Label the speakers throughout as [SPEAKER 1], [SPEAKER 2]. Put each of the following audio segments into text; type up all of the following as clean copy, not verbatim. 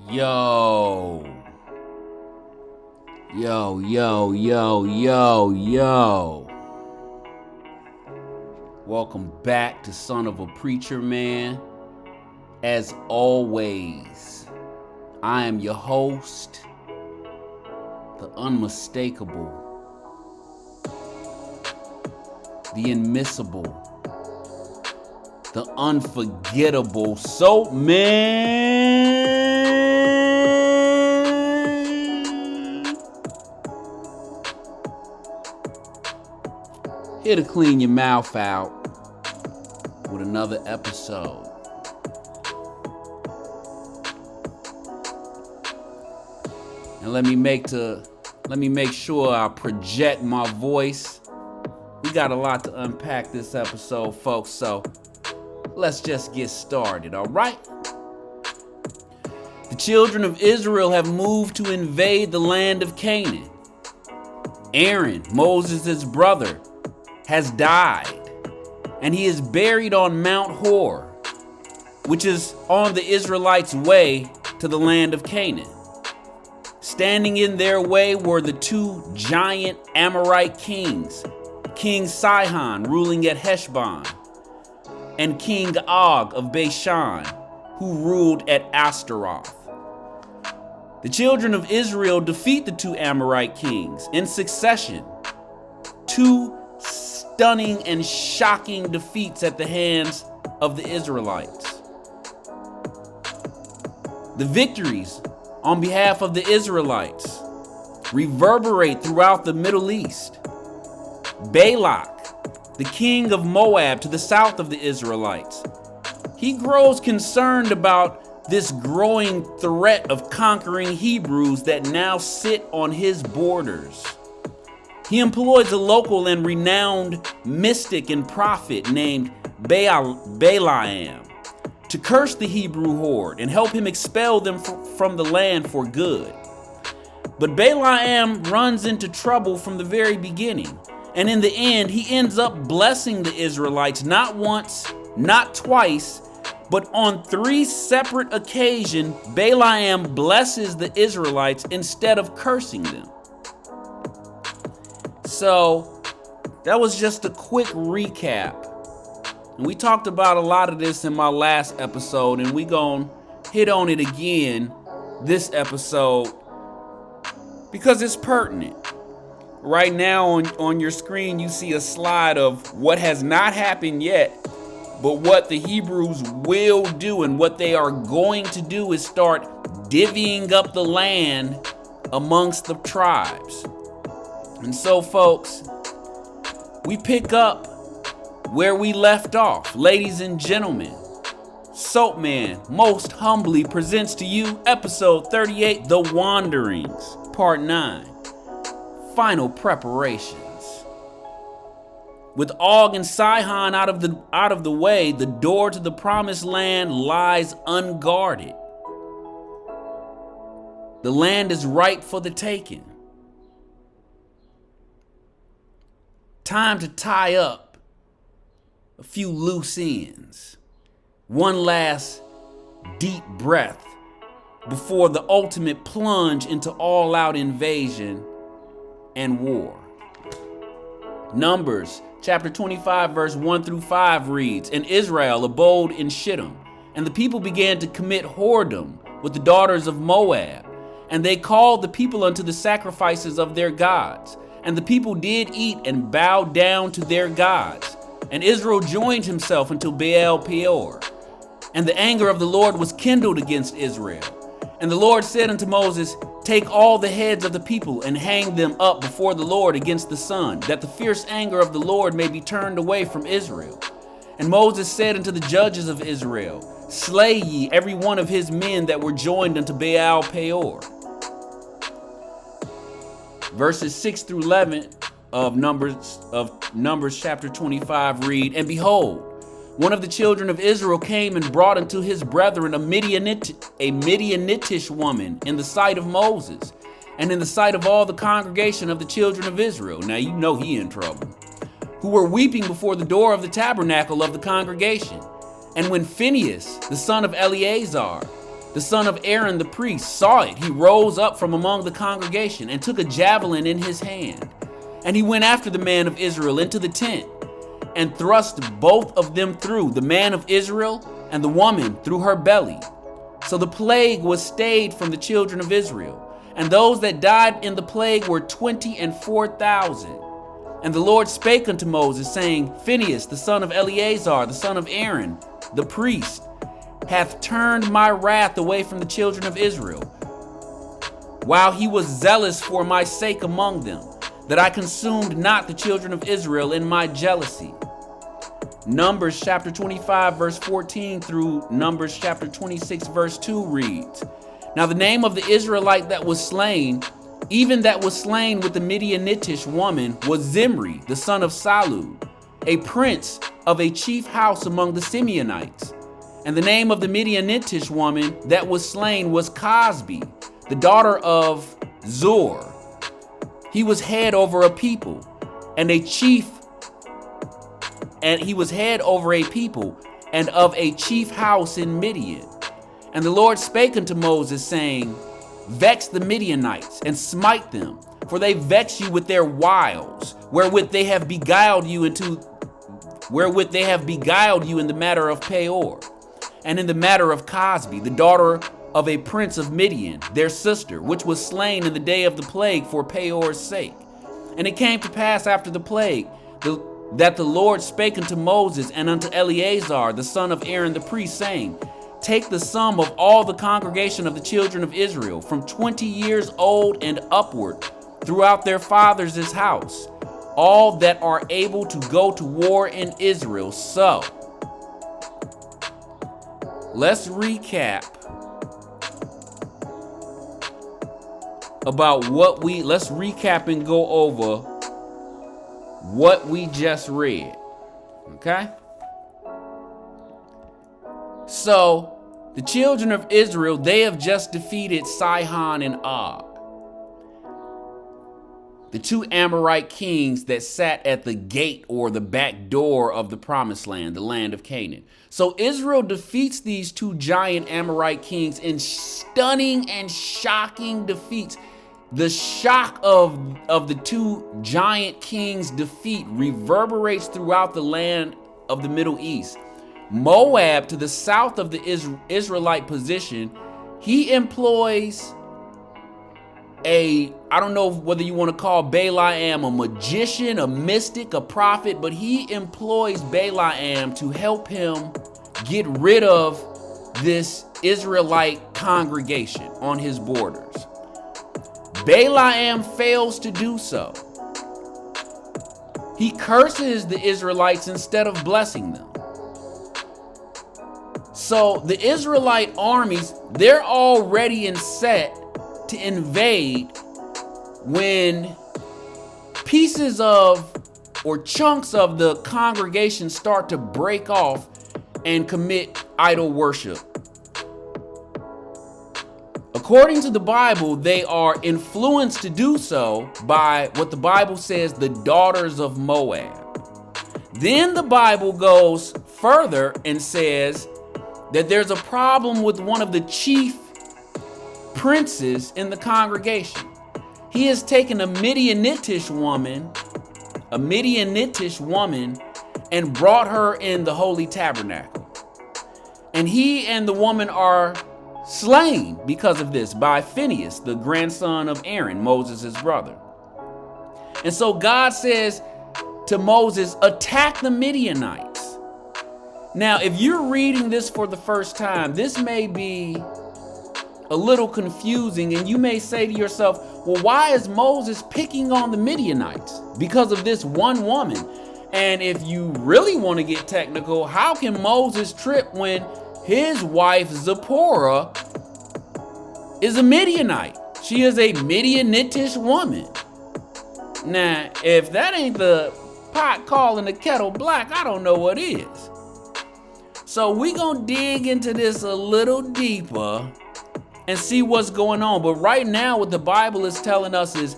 [SPEAKER 1] Yo. Yo, yo, yo, yo, yo. Welcome back to Son of a Preacher Man. As always, I am your host, the unmistakable, the immiscible, the unforgettable Soap Man. Here to clean your mouth out with another episode. And let me make sure I project my voice. We got a lot to unpack this episode, folks, so let's just get started, all right? The children of Israel have moved to invade the land of Canaan. Aaron, Moses' brother, has died, and he is buried on Mount Hor, which is on the Israelites' way to the land of Canaan. Standing in their way were the two giant Amorite kings, King Sihon ruling at Heshbon, and King Og of Bashan, who ruled at Ashtaroth. The children of Israel defeat the two Amorite kings in succession. Two stunning and shocking defeats at the hands of the Israelites. The victories on behalf of the Israelites reverberate throughout the Middle East. Balak, the king of Moab to the south of the Israelites, he grows concerned about this growing threat of conquering Hebrews that now sit on his borders. He employs a local and renowned mystic and prophet named Balaam to curse the Hebrew horde and help him expel them from the land for good. But Balaam runs into trouble from the very beginning, and in the end, he ends up blessing the Israelites not once, not twice, but on 3 separate occasions, Balaam blesses the Israelites instead of cursing them. So that was just a quick recap. And we talked about a lot of this in my last episode, and we gonna hit on it again this episode because it's pertinent. Right now on your screen, you see a slide of what has not happened yet, but what the Hebrews will do, and what they are going to do is start divvying up the land amongst the tribes. And so, folks, we pick up where we left off. Ladies and gentlemen, Soap Man most humbly presents to you episode 38, The Wanderings, part 9, final preparations. With Og and Sihon out of the way, the door to the promised land lies unguarded. The land is ripe for the taking. Time to tie up a few loose ends. One last deep breath before the ultimate plunge into all-out invasion and war. Numbers chapter 25 verse 1 through 5 reads, "And Israel abode in Shittim, and the people began to commit whoredom with the daughters of Moab, and they called the people unto the sacrifices of their gods. And the people did eat and bow down to their gods. And Israel joined himself unto Baal Peor. And the anger of the Lord was kindled against Israel. And the Lord said unto Moses, Take all the heads of the people and hang them up before the Lord against the sun, that the fierce anger of the Lord may be turned away from Israel. And Moses said unto the judges of Israel, Slay ye every one of his men that were joined unto Baal Peor." Verses 6 through 11 of Numbers chapter 25 read, "And behold, one of the children of Israel came and brought unto his brethren a Midianitish woman in the sight of Moses, and in the sight of all the congregation of the children of Israel." Now you know he in trouble. "Who were weeping before the door of the tabernacle of the congregation. And when Phinehas, the son of Eleazar, the son of Aaron the priest, saw it. He rose up from among the congregation and took a javelin in his hand. And he went after the man of Israel into the tent and thrust both of them through, the man of Israel and the woman through her belly. So the plague was stayed from the children of Israel. And those that died in the plague were 24,000. And the Lord spake unto Moses, saying, Phinehas, the son of Eleazar, the son of Aaron, the priest, hath turned my wrath away from the children of Israel, while he was zealous for my sake among them, that I consumed not the children of Israel in my jealousy. Numbers chapter 25 verse 14 through Numbers chapter 26 verse 2 reads, Now the name of the Israelite that was slain, even that was slain with the Midianitish woman, was Zimri, the son of Salu, a prince of a chief house among the Simeonites. And the name of the Midianitish woman that was slain was Cosbi, the daughter of Zur. He was head over a people, and he was head over a people, and of a chief house in Midian. And the Lord spake unto Moses, saying, Vex the Midianites, and smite them, for they vex you with their wiles, wherewith they have beguiled you in the matter of Peor, and in the matter of Cosbi, the daughter of a prince of Midian, their sister, which was slain in the day of the plague for Peor's sake. And it came to pass after the plague, that the Lord spake unto Moses and unto Eleazar, the son of Aaron the priest, saying, Take the sum of all the congregation of the children of Israel, from 20 years old and upward, throughout their fathers' house, all that are able to go to war in Israel. So, let's recap let's recap and go over what we just read. Okay? So, the children of Israel, they have just defeated Sihon and Og, the two Amorite kings that sat at the gate or the back door of the promised land, the land of Canaan. So Israel defeats these two giant Amorite kings in stunning and shocking defeats. The shock of the two giant kings' defeat reverberates throughout the land of the Middle East. Moab, to the south of the Israelite position, he employs I don't know whether you want to call Balaam a magician, a mystic, a prophet, but he employs Balaam to help him get rid of this Israelite congregation on his borders. Balaam fails to do so. He curses the Israelites instead of blessing them. So the Israelite armies, they're already set to invade when pieces of or chunks of the congregation start to break off and commit idol worship. According to the Bible, they are influenced to do so by what the Bible says, the daughters of Moab. Then the Bible goes further and says that there's a problem with one of the chief princes in the congregation. He has taken a Midianitish woman and brought her in the holy tabernacle. And he and the woman are slain because of this by Phinehas, the grandson of Aaron, Moses' brother. And so God says to Moses, attack the Midianites. Now, if you're reading this for the first time, this may be a little confusing, and you may say to yourself, well, why is Moses picking on the Midianites? Because of this one woman. And if you really want to get technical, how can Moses trip when his wife Zipporah is a Midianite? She is a Midianitish woman. Now, if that ain't the pot calling the kettle black, I don't know what is. So we gonna dig into this a little deeper and see what's going on. But right now, what the Bible is telling us is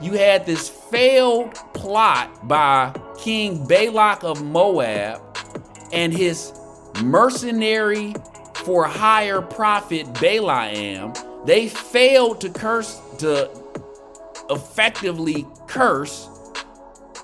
[SPEAKER 1] you had this failed plot by King Balak of Moab and his mercenary for higher prophet Balaam. They failed to effectively curse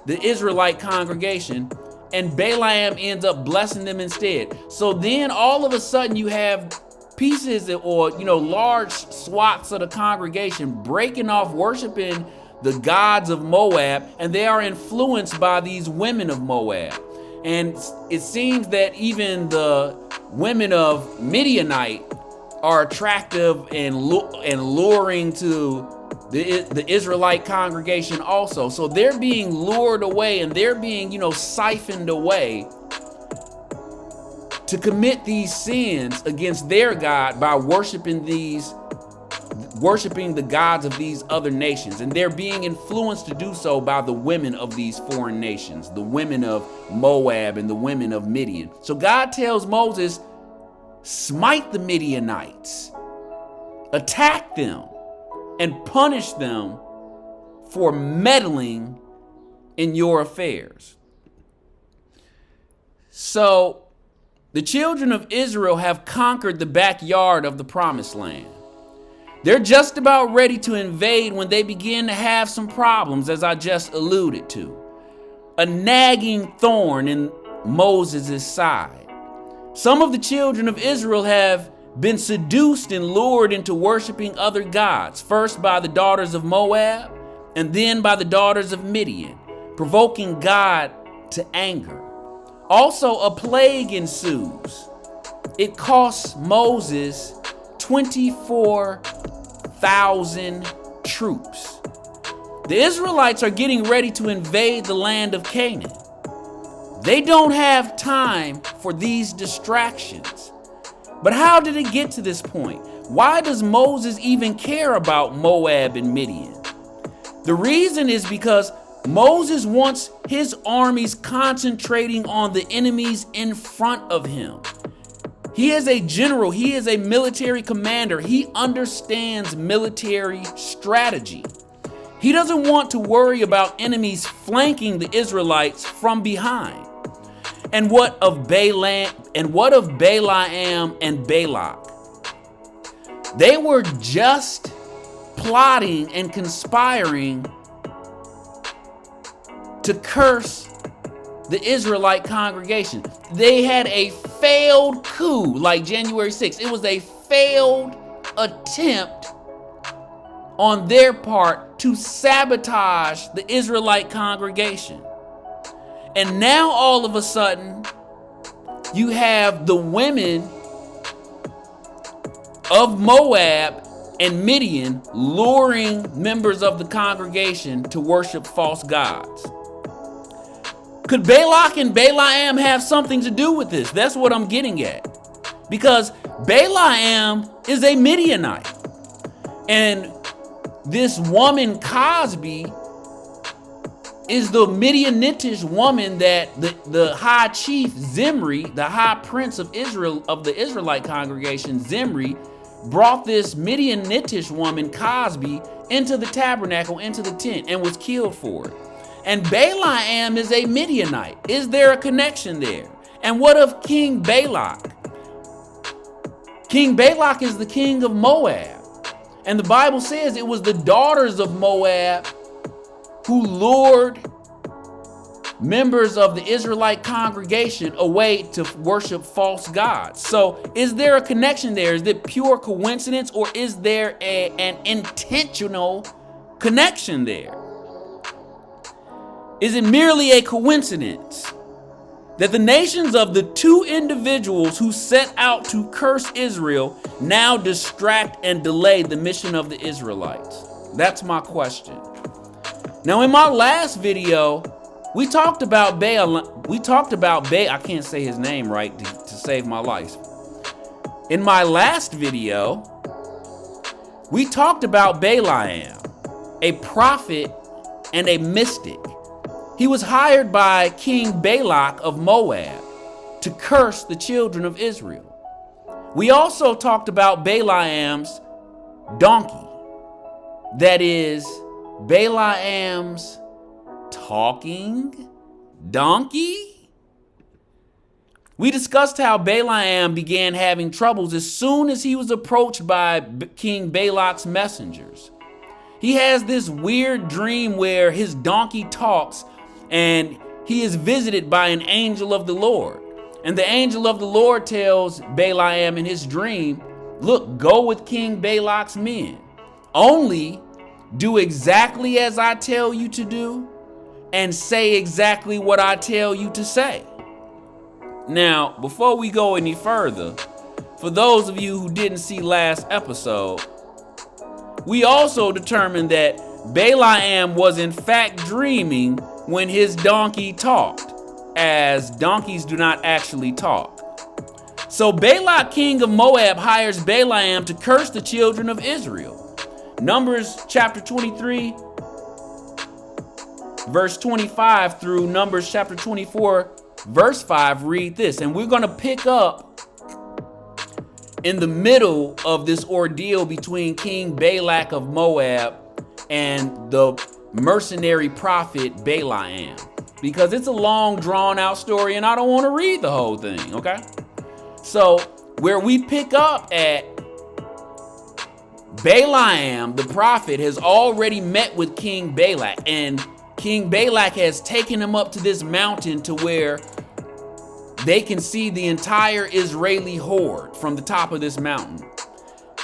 [SPEAKER 1] the Israelite congregation, and Balaam ends up blessing them instead. So then all of a sudden you have pieces or large swaths of the congregation breaking off worshiping the gods of Moab, and they are influenced by these women of Moab. And it seems that even the women of Midianite are attractive and luring to the Israelite congregation also. So they're being lured away and they're being, siphoned away to commit these sins against their God by worshiping the gods of these other nations. And they're being influenced to do so by the women of these foreign nations, the women of Moab and the women of Midian. So God tells Moses, smite the Midianites, attack them, and punish them for meddling in your affairs. So the children of Israel have conquered the backyard of the promised land. They're just about ready to invade when they begin to have some problems, as I just alluded to. A nagging thorn in Moses' side. Some of the children of Israel have been seduced and lured into worshiping other gods, first by the daughters of Moab and then by the daughters of Midian, provoking God to anger. Also, a plague ensues. It costs Moses 24,000 troops. The Israelites are getting ready to invade the land of Canaan. They don't have time for these distractions. But how did it get to this point? Why does Moses even care about Moab and Midian? The reason is because Moses wants his armies concentrating on the enemies in front of him. He is a general. He is a military commander. He understands military strategy. He doesn't want to worry about enemies flanking the Israelites from behind. And what of Balaam and Balak? They were just plotting and conspiring to curse the Israelite congregation. They had a failed coup like January 6th. It was a failed attempt on their part to sabotage the Israelite congregation. And now all of a sudden, you have the women of Moab and Midian luring members of the congregation to worship false gods. Could Balak and Balaam have something to do with this? That's what I'm getting at. Because Balaam is a Midianite. And this woman Cosby is the Midianitish woman that the high chief Zimri, the high prince of Israel, of the Israelite congregation, Zimri, brought this Midianitish woman Cosby into the tabernacle, into the tent, and was killed for it. And Balaam is a Midianite. Is there a connection there? And what of King Balak? King Balak is the king of Moab. And the Bible says it was the daughters of Moab who lured members of the Israelite congregation away to worship false gods. So is there a connection there? Is it pure coincidence, or is there an intentional connection there? Is it merely a coincidence that the nations of the two individuals who set out to curse Israel now distract and delay the mission of the Israelites? That's my question. Now, in my last video, we talked about I can't say his name right to save my life. In my last video, we talked about Balaam, a prophet and a mystic. He was hired by King Balak of Moab to curse the children of Israel. We also talked about Balaam's donkey. That is Balaam's talking donkey. We discussed how Balaam began having troubles as soon as he was approached by King Balak's messengers. He has this weird dream where his donkey talks and he is visited by an angel of the Lord. And the angel of the Lord tells Balaam in his dream, look, go with King Balak's men. Only do exactly as I tell you to do and say exactly what I tell you to say. Now, before we go any further, for those of you who didn't see last episode, we also determined that Balaam was in fact dreaming when his donkey talked, as donkeys do not actually talk. So Balak, king of Moab, hires Balaam to curse the children of Israel. Numbers chapter 23, verse 25 through Numbers chapter 24, verse 5 read this. And we're going to pick up in the middle of this ordeal between King Balak of Moab and the mercenary prophet Balaam, because it's a long drawn out story and I don't want to read the whole thing, okay? So where we pick up at, Balaam, the prophet, has already met with King Balak, and King Balak has taken him up to this mountain to where they can see the entire Israeli horde from the top of this mountain.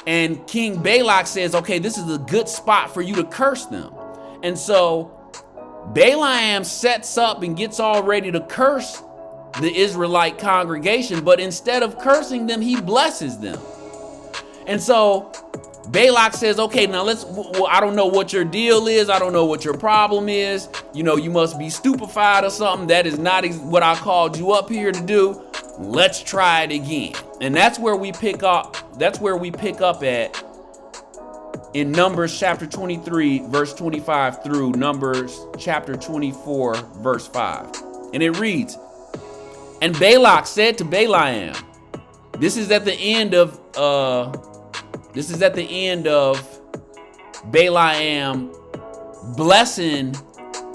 [SPEAKER 1] And King Balak says, okay, this is a good spot for you to curse them. And so Balaam sets up and gets all ready to curse the Israelite congregation, but instead of cursing them, he blesses them. And so Balak says, okay, now I don't know what your deal is. I don't know what your problem is. You know, you must be stupefied or something. That is not what I called you up here to do. Let's try it again. And that's where we pick up. That's where we pick up at in Numbers chapter 23, verse 25 through Numbers chapter 24, verse 5. And it reads, and Balak said to Balaam, this is at the end of Balaam blessing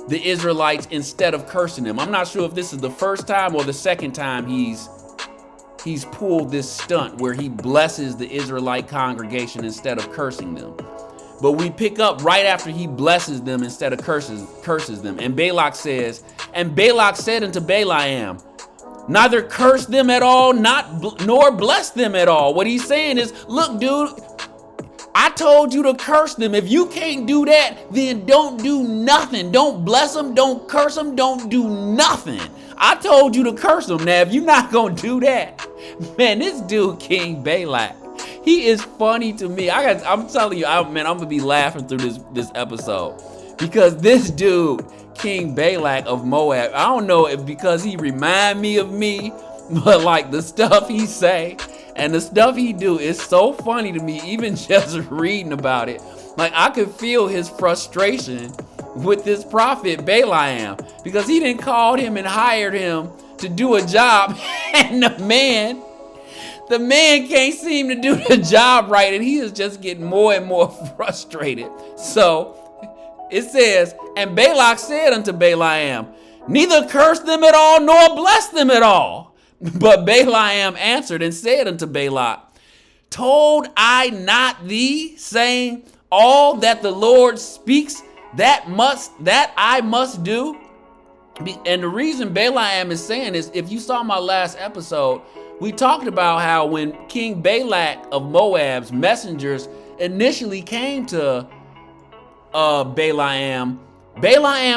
[SPEAKER 1] the Israelites instead of cursing them. I'm not sure if this is the first time or the second time he's pulled this stunt where he blesses the Israelite congregation instead of cursing them. But we pick up right after he blesses them instead of curses them. And Balak says, and Balak said unto Balaam, neither curse them at all, nor bless them at all. What he's saying is, look, dude, I told you to curse them. If you can't do that, then don't do nothing. Don't bless them. Don't curse them. Don't do nothing. I told you to curse them. Now, if you're not going to do that, man, this dude, King Balak, he is funny to me. I'm telling you, I'm going to be laughing through this episode because this dude, King Balak of Moab, I don't know if because he remind me of me, but like the stuff he say and the stuff he do is so funny to me, even just reading about it. Like I could feel his frustration with this prophet Balaam because he didn't call him and hired him to do a job and the man can't seem to do the job right and he is just getting more and more frustrated. So it says, and Balak said unto Balaam, neither curse them at all, nor bless them at all. But Balaam answered and said unto Balak, told I not thee, saying, all that the Lord speaks, that I must do? And the reason Balaam is saying this, if you saw my last episode, we talked about how when King Balak of Moab's messengers initially came to Balaam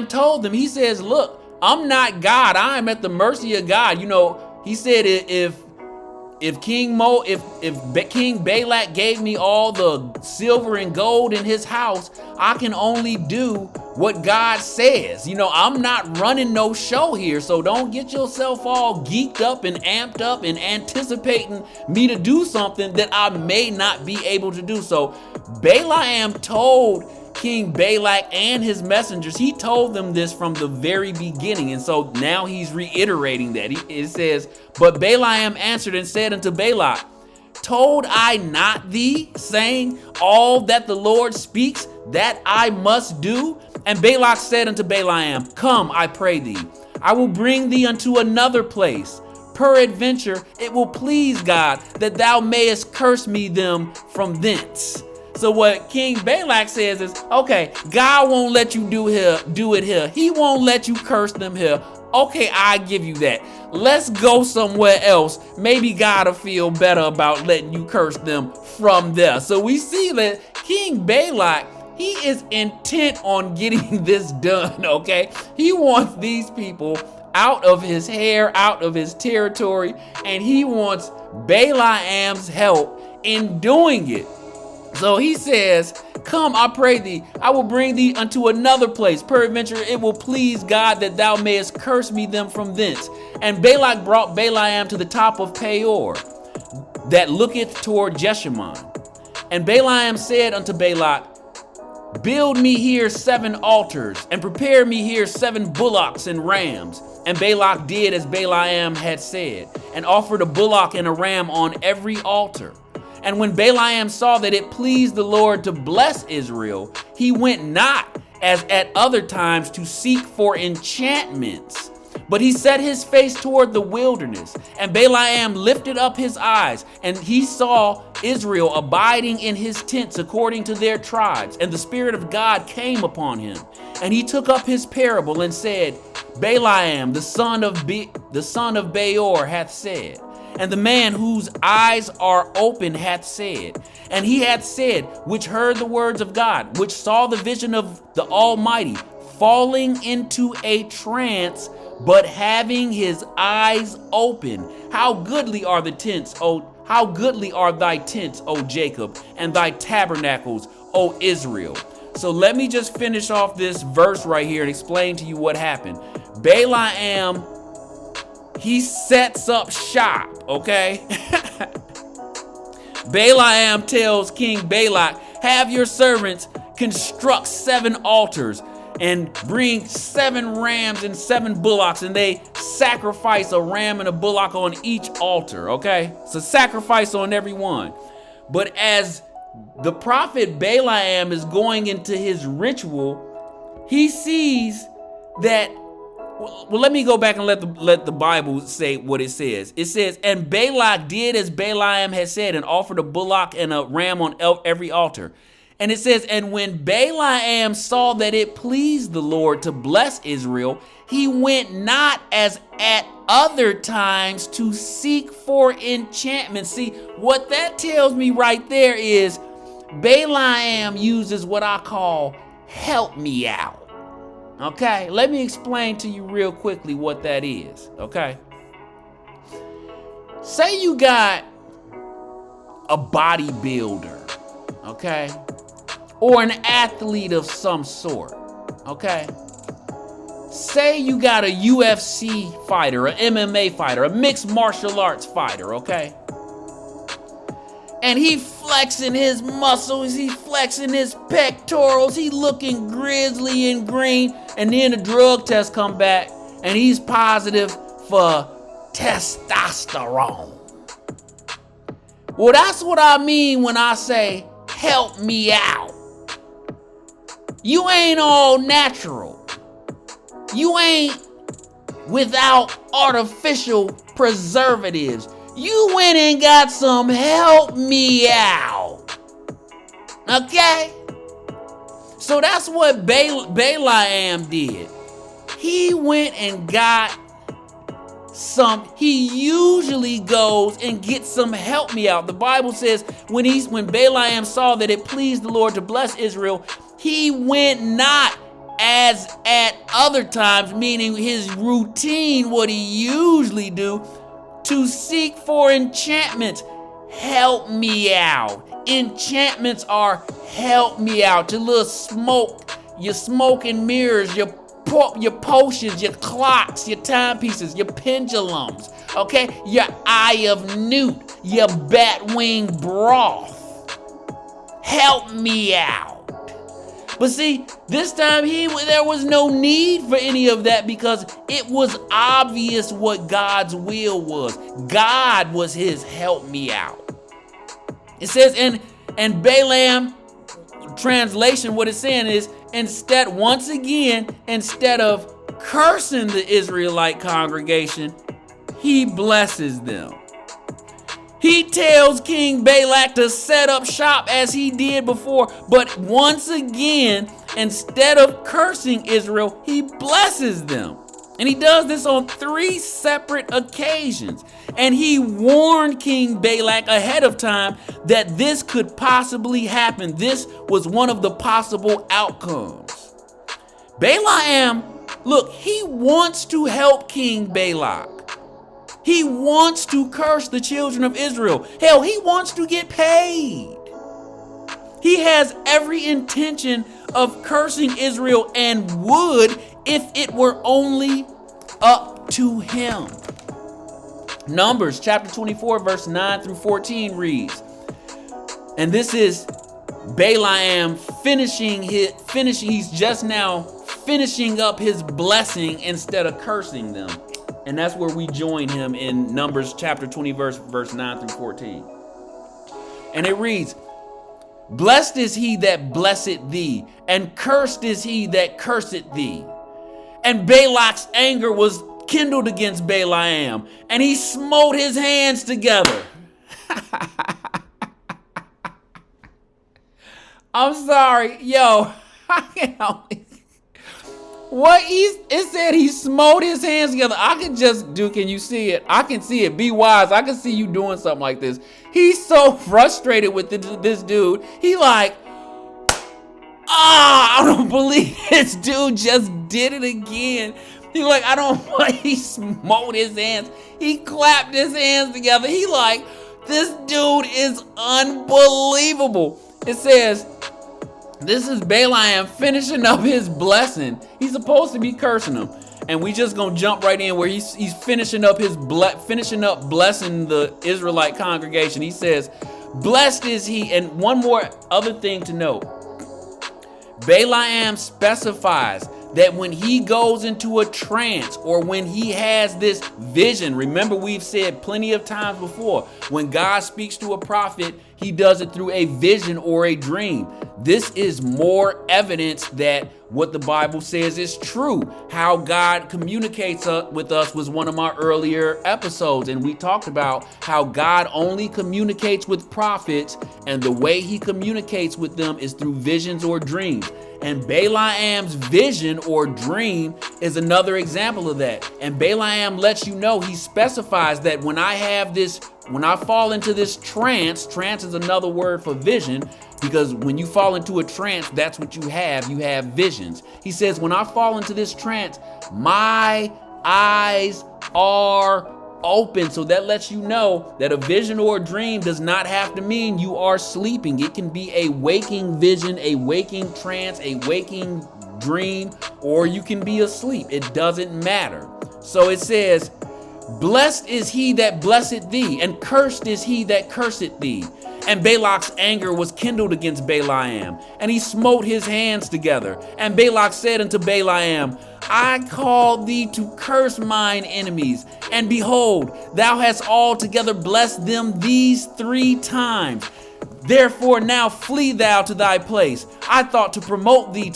[SPEAKER 1] told them, he says, look, I'm not God. I am at the mercy of God. You know, he said if King Balak gave me all the silver and gold in his house, I can only do what God says. You know, I'm not running no show here, so don't get yourself all geeked up and amped up and anticipating me to do something that I may not be able to do. So Balaam told King Balak and his messengers, he told them this from the very beginning. And so now he's reiterating that. It says, but Balaam answered and said unto Balak, told I not thee, saying, all that the Lord speaks, that I must do? And Balak said unto Balaam, come, I pray thee, I will bring thee unto another place. peradventure it will please God that thou mayest curse me them from thence. So what King Balak says is, okay, God won't let you do it here. He won't let you curse them here. Okay, I give you that. Let's go somewhere else. Maybe God will feel better about letting you curse them from there. So we see that King Balak, he is intent on getting this done, okay? He wants these people out of his hair, out of his territory, and he wants Balaam's help in doing it. So he says, come, I pray thee, I will bring thee unto another place. Peradventure it will please God that thou mayest curse me them from thence. And Balak brought Balaam to the top of Peor, that looketh toward Jeshimon. And Balaam said unto Balak, build me here 7 altars, and prepare me here 7 bullocks and rams. And Balak did as Balaam had said, and offered a bullock and a ram on every altar. And when Balaam saw that it pleased the Lord to bless Israel, he went not as at other times to seek for enchantments, but he set his face toward the wilderness. And Balaam lifted up his eyes, and he saw Israel abiding in his tents according to their tribes. And the Spirit of God came upon him. And he took up his parable and said, Balaam, the son of Beor, hath said, and the man whose eyes are open hath said, and he hath said, which heard the words of God, which saw the vision of the Almighty, falling into a trance, but having his eyes open. How goodly are the tents, how goodly are thy tents, O Jacob, and thy tabernacles, O Israel. So let me just finish off this verse right here and explain to you what happened. Balaam, he sets up shop, okay? Balaam tells King Balak, have your servants construct 7 altars and bring 7 rams and 7 bullocks, and they sacrifice a ram and a bullock on each altar, okay? So sacrifice on every one. But as the prophet Balaam is going into his ritual, he sees that. Well, let me go back and let the Bible say what it says. It says, and Balak did as Balaam had said, and offered a bullock and a ram on every altar. And it says, and when Balaam saw that it pleased the Lord to bless Israel, he went not as at other times to seek for enchantment. See, what that tells me right there is Balaam uses what I call help me out. Okay, let me explain to you real quickly what that is, okay? Say you got a bodybuilder, okay? Or an athlete of some sort, okay? Say you got a UFC fighter, an MMA fighter, a mixed martial arts fighter, okay? And he flexing his muscles, he flexing his pectorals, he looking grizzly and green, and then the drug test come back and he's positive for testosterone. Well, that's what I mean when I say help me out. You ain't all natural. You ain't without artificial preservatives. You went and got some help me out. Okay? So that's what Balaam did. He went and got some, he usually goes and gets some help me out. The Bible says when Balaam saw that it pleased the Lord to bless Israel, he went not as at other times, meaning his routine, what he usually do, to seek for enchantments. Help me out. Enchantments are help me out. Your little smoke, your smoke and mirrors, your potions, your clocks, your timepieces, your pendulums, okay? Your eye of newt, your bat wing broth. Help me out. But see, this time there was no need for any of that because it was obvious what God's will was. God was his help me out. It says in Balaam translation, what it's saying is instead of cursing the Israelite congregation, he blesses them. He tells King Balak to set up shop as he did before, but once again, instead of cursing Israel, he blesses them. And he does this on 3 separate occasions. And he warned King Balak ahead of time that this could possibly happen. This was one of the possible outcomes. Balaam, look, he wants to help King Balak. He wants to curse the children of Israel. Hell, he wants to get paid. He has every intention of cursing Israel and would if it were only up to him. Numbers chapter 24 verse 9 through 14 reads, and this is Balaam he's just now finishing up his blessing instead of cursing them. And that's where we join him in Numbers chapter 20 verse 9 through 14. And it reads, blessed is he that blesseth thee, and cursed is he that curseth thee. And Balak's anger was kindled against Balaam, and he smote his hands together. I'm sorry, yo, I can only... It said he smote his hands together. I can just do, can you see it? I can see it. Be wise. I can see you doing something like this. He's so frustrated with this dude. He like, I don't believe this dude just did it again. He like, he smote his hands. He clapped his hands together. He like, this dude is unbelievable. It says, this is Balaam finishing up his blessing. He's supposed to be cursing him. And we just gonna jump right in where he's finishing up blessing the Israelite congregation. He says, blessed is he. And one more other thing to note. Balaam specifies that when he goes into a trance or when he has this vision, remember we've said plenty of times before, when God speaks to a prophet, he does it through a vision or a dream. This is more evidence that what the Bible says is true. How God communicates with us was one of my earlier episodes, and we talked about how God only communicates with prophets, and the way he communicates with them is through visions or dreams. And Balaam's vision or dream is another example of that. And Balaam lets you know, he specifies that when I fall into this trance is another word for vision, because when you fall into a trance, that's what you have visions. He says, when I fall into this trance, my eyes are open. So that lets you know that a vision or a dream does not have to mean you are sleeping. It can be a waking vision, a waking trance, a waking dream, or you can be asleep. It doesn't matter. So it says, blessed is he that blesseth thee, and cursed is he that curseth thee. And Balak's anger was kindled against Balaam, and he smote his hands together. And Balak said unto Balaam, I called thee to curse mine enemies, and behold, thou hast altogether blessed them these 3 times. Therefore now flee thou to thy place. I thought to promote thee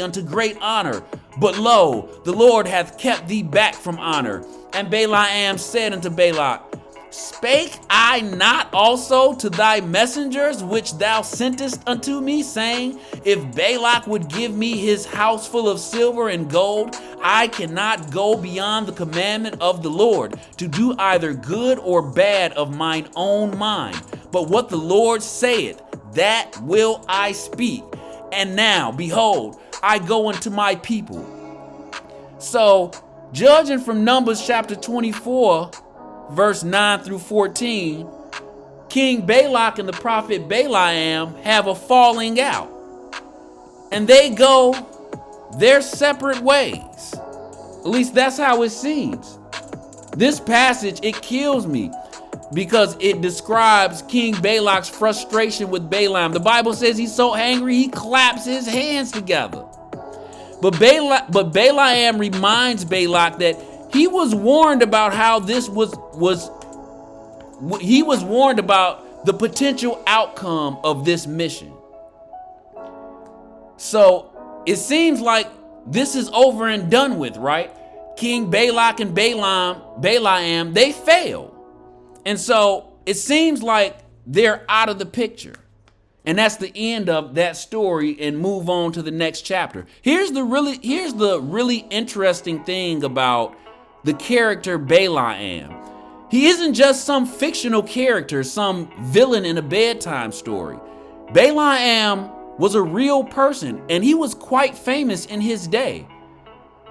[SPEAKER 1] unto great honor. But lo, the Lord hath kept thee back from honor. And Balaam said unto Balak, spake I not also to thy messengers which thou sentest unto me, saying, if Balak would give me his house full of silver and gold, I cannot go beyond the commandment of the Lord, to do either good or bad of mine own mind. But what the Lord saith, that will I speak. And now, behold, I go unto my people. So, judging from Numbers chapter 24, verse 9 through 14, King Balak and the prophet Balaam have a falling out. And they go their separate ways. At least that's how it seems. This passage, it kills me because it describes King Balak's frustration with Balaam. The Bible says he's so angry he claps his hands together. But Balaam reminds Balak that he was warned about how this he was warned about the potential outcome of this mission. So it seems like this is over and done with, right? King Balak and Balaam, they fail. And so it seems like they're out of the picture. And that's the end of that story, and move on to the next chapter. Here's the really interesting thing about the character Balaam. He isn't just some fictional character, some villain in a bedtime story. Balaam was a real person, and he was quite famous in his day.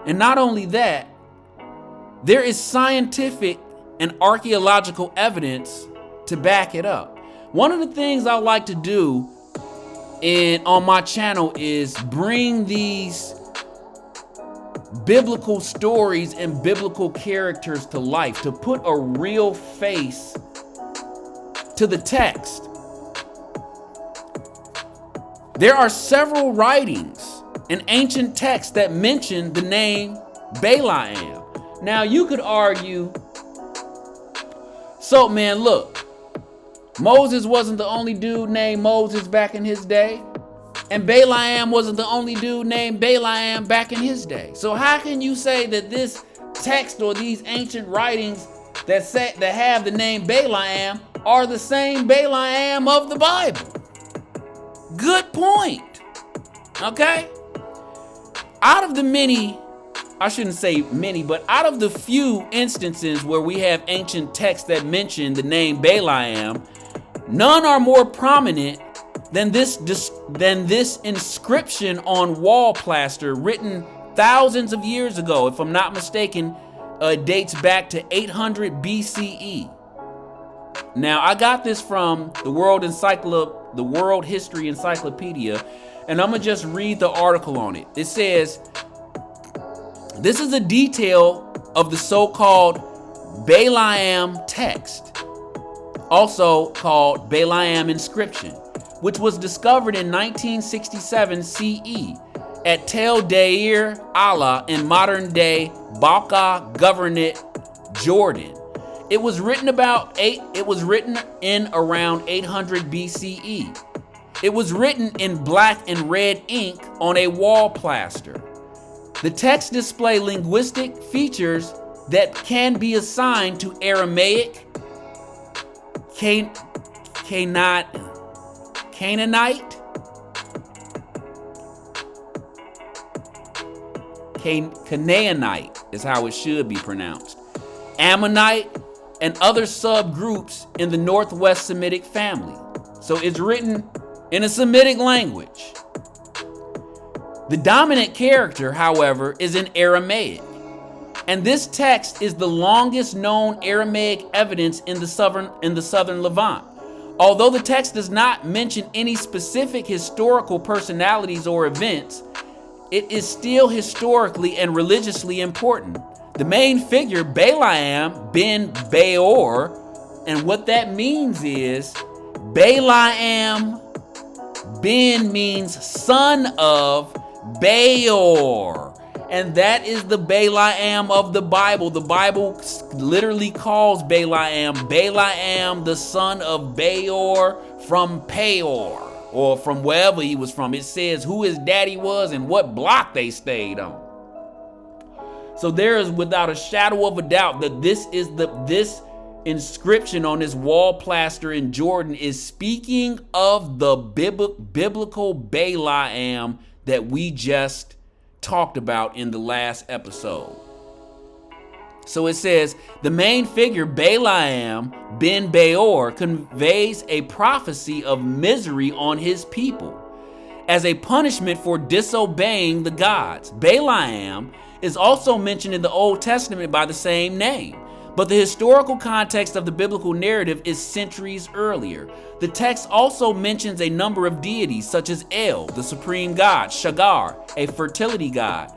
[SPEAKER 1] And not only that, there is scientific and archaeological evidence to back it up. One of the things I like to do on my channel is bring these biblical stories and biblical characters to life, to put a real face to the text. There are several writings and ancient texts that mention the name Balaam. Now you could argue, so man, look, Moses wasn't the only dude named Moses back in his day, and Balaam wasn't the only dude named Balaam back in his day. So how can you say that this text or these ancient writings that have the name Balaam are the same Balaam of the Bible? Good point. Okay? Out of the many, I shouldn't say many, but out of the few instances where we have ancient texts that mention the name Balaam, none are more prominent than this inscription on wall plaster written thousands of years ago. If I'm not mistaken, it dates back to 800 BCE. Now, I got this from the World History Encyclopedia, and I'm gonna just read the article on it. It says, this is a detail of the so-called Balaam text, also called Balaam inscription, which was discovered in 1967 CE at Tel Deir Allah in modern-day Baqa Governorate, Jordan. It was written in around 800 BCE. It was written in black and red ink on a wall plaster. The text displays linguistic features that can be assigned to Aramaic, Canaanite, Canaanite is how it should be pronounced, Ammonite, and other subgroups in the Northwest Semitic family. So it's written in a Semitic language. The dominant character, however, is in Aramaic. And this text is the longest known Aramaic evidence in the southern Levant. Although the text does not mention any specific historical personalities or events, it is still historically and religiously important. The main figure, Balaam ben Beor, and what that means is Balaam ben means son of Beor. And that is the Balaam of the Bible. The Bible literally calls Balaam the son of Beor from Peor, or from wherever he was from. It says who his daddy was and what block they stayed on. So there is without a shadow of a doubt that this inscription on this wall plaster in Jordan is speaking of the biblical Balaam that we just talked about in the last episode. So it says the main figure Balaam ben Beor conveys a prophecy of misery on his people as a punishment for disobeying the gods. Balaam is also mentioned in the Old Testament by the same name, but the historical context of the biblical narrative is centuries earlier. The text also mentions a number of deities such as El, the supreme god, Shagar, a fertility god,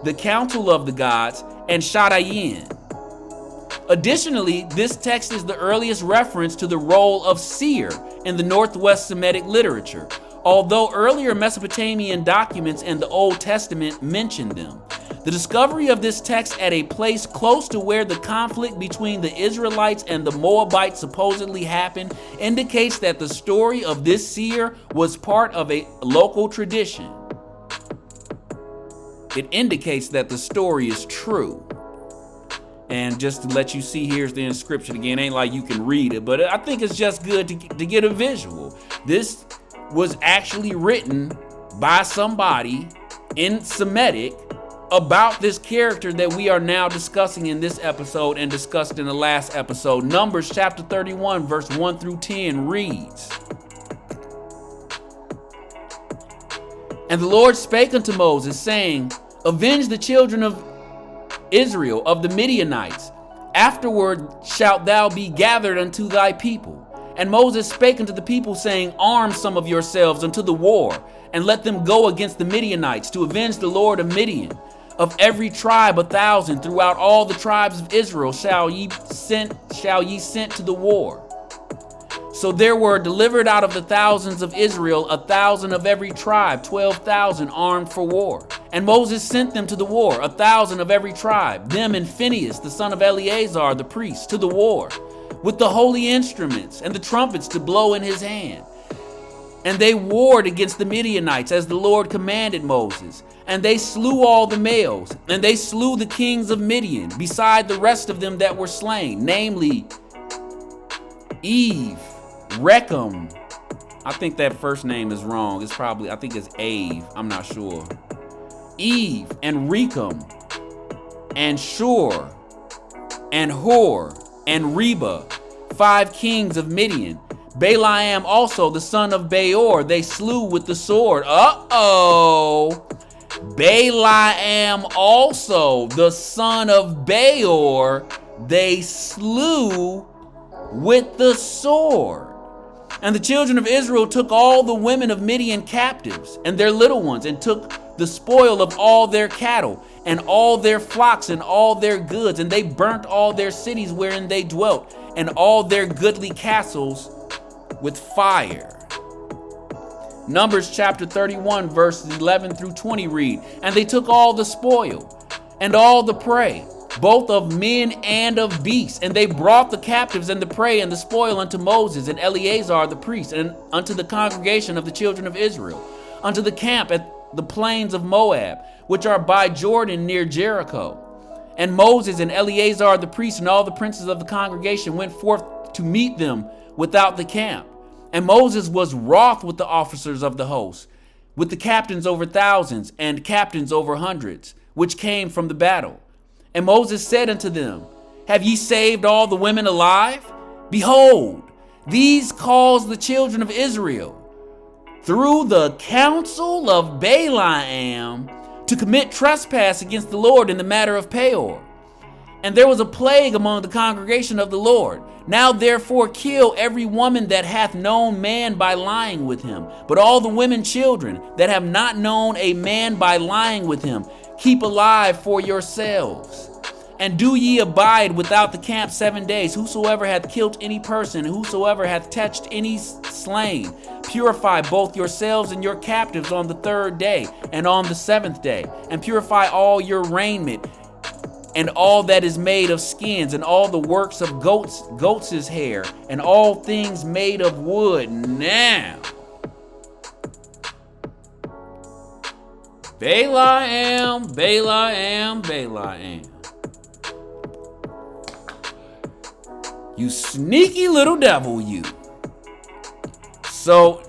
[SPEAKER 1] the council of the gods, and Shadayin. Additionally, this text is the earliest reference to the role of seer in the Northwest Semitic literature, although earlier Mesopotamian documents and the Old Testament mention them. The discovery of this text at a place close to where the conflict between the Israelites and the Moabites supposedly happened indicates that the story of this seer was part of a local tradition. It indicates that the story is true. And just to let you see, here's the inscription again. Ain't like you can read it, but I think it's just good to get a visual. This was actually written by somebody in Semitic about this character that we are now discussing in this episode and discussed in the last episode. Numbers chapter 31, verse 1 through 10 reads, "And the Lord spake unto Moses, saying, Avenge the children of Israel of the Midianites. Afterward shalt thou be gathered unto thy people. And Moses spake unto the people, saying, Arm some of yourselves unto the war, and let them go against the Midianites to avenge the Lord of Midian. Of every tribe 1,000 throughout all the tribes of Israel shall ye sent to the war. So there were delivered out of the thousands of Israel 1,000 of every tribe, 12,000 armed for war. And Moses sent them to the war, 1,000 of every tribe, them and Phinehas, the son of Eleazar, the priest, to the war, with the holy instruments and the trumpets to blow in his hand. And they warred against the Midianites as the Lord commanded Moses. And they slew all the males, and they slew the kings of Midian, beside the rest of them that were slain, namely Eve, Rechem. I think that first name is wrong. I think it's Ave. I'm not sure. Eve and Rechem and Shur and Hor and Reba, 5 kings of Midian. Balaam also, the son of Beor, they slew with the sword. Balaam also, the son of Beor, they slew with the sword. And the children of Israel took all the women of Midian captives and their little ones, and took the spoil of all their cattle and all their flocks and all their goods. And they burnt all their cities wherein they dwelt, and all their goodly castles with fire. Numbers chapter 31, verses 11 through 20 read, And they took all the spoil and all the prey, both of men and of beasts. And they brought the captives and the prey and the spoil unto Moses and Eleazar the priest, and unto the congregation of the children of Israel, unto the camp at the plains of Moab, which are by Jordan near Jericho. And Moses and Eleazar the priest and all the princes of the congregation went forth to meet them without the camp. And Moses was wroth with the officers of the host, with the captains over thousands and captains over hundreds, which came from the battle. And Moses said unto them, Have ye saved all the women alive? Behold, these caused the children of Israel, through the counsel of Balaam, to commit trespass against the Lord in the matter of Peor. And there was a plague among the congregation of the Lord. Now therefore kill every woman that hath known man by lying with him. But all the women children that have not known a man by lying with him, keep alive for yourselves. And do ye abide without the camp 7 days. Whosoever hath killed any person, whosoever hath touched any slain, purify both yourselves and your captives on the 3rd day and on the 7th day. And purify all your raiment, and all that is made of skins, and all the works of goats' hair, and all things made of wood. Now, Balaam. You sneaky little devil, you. So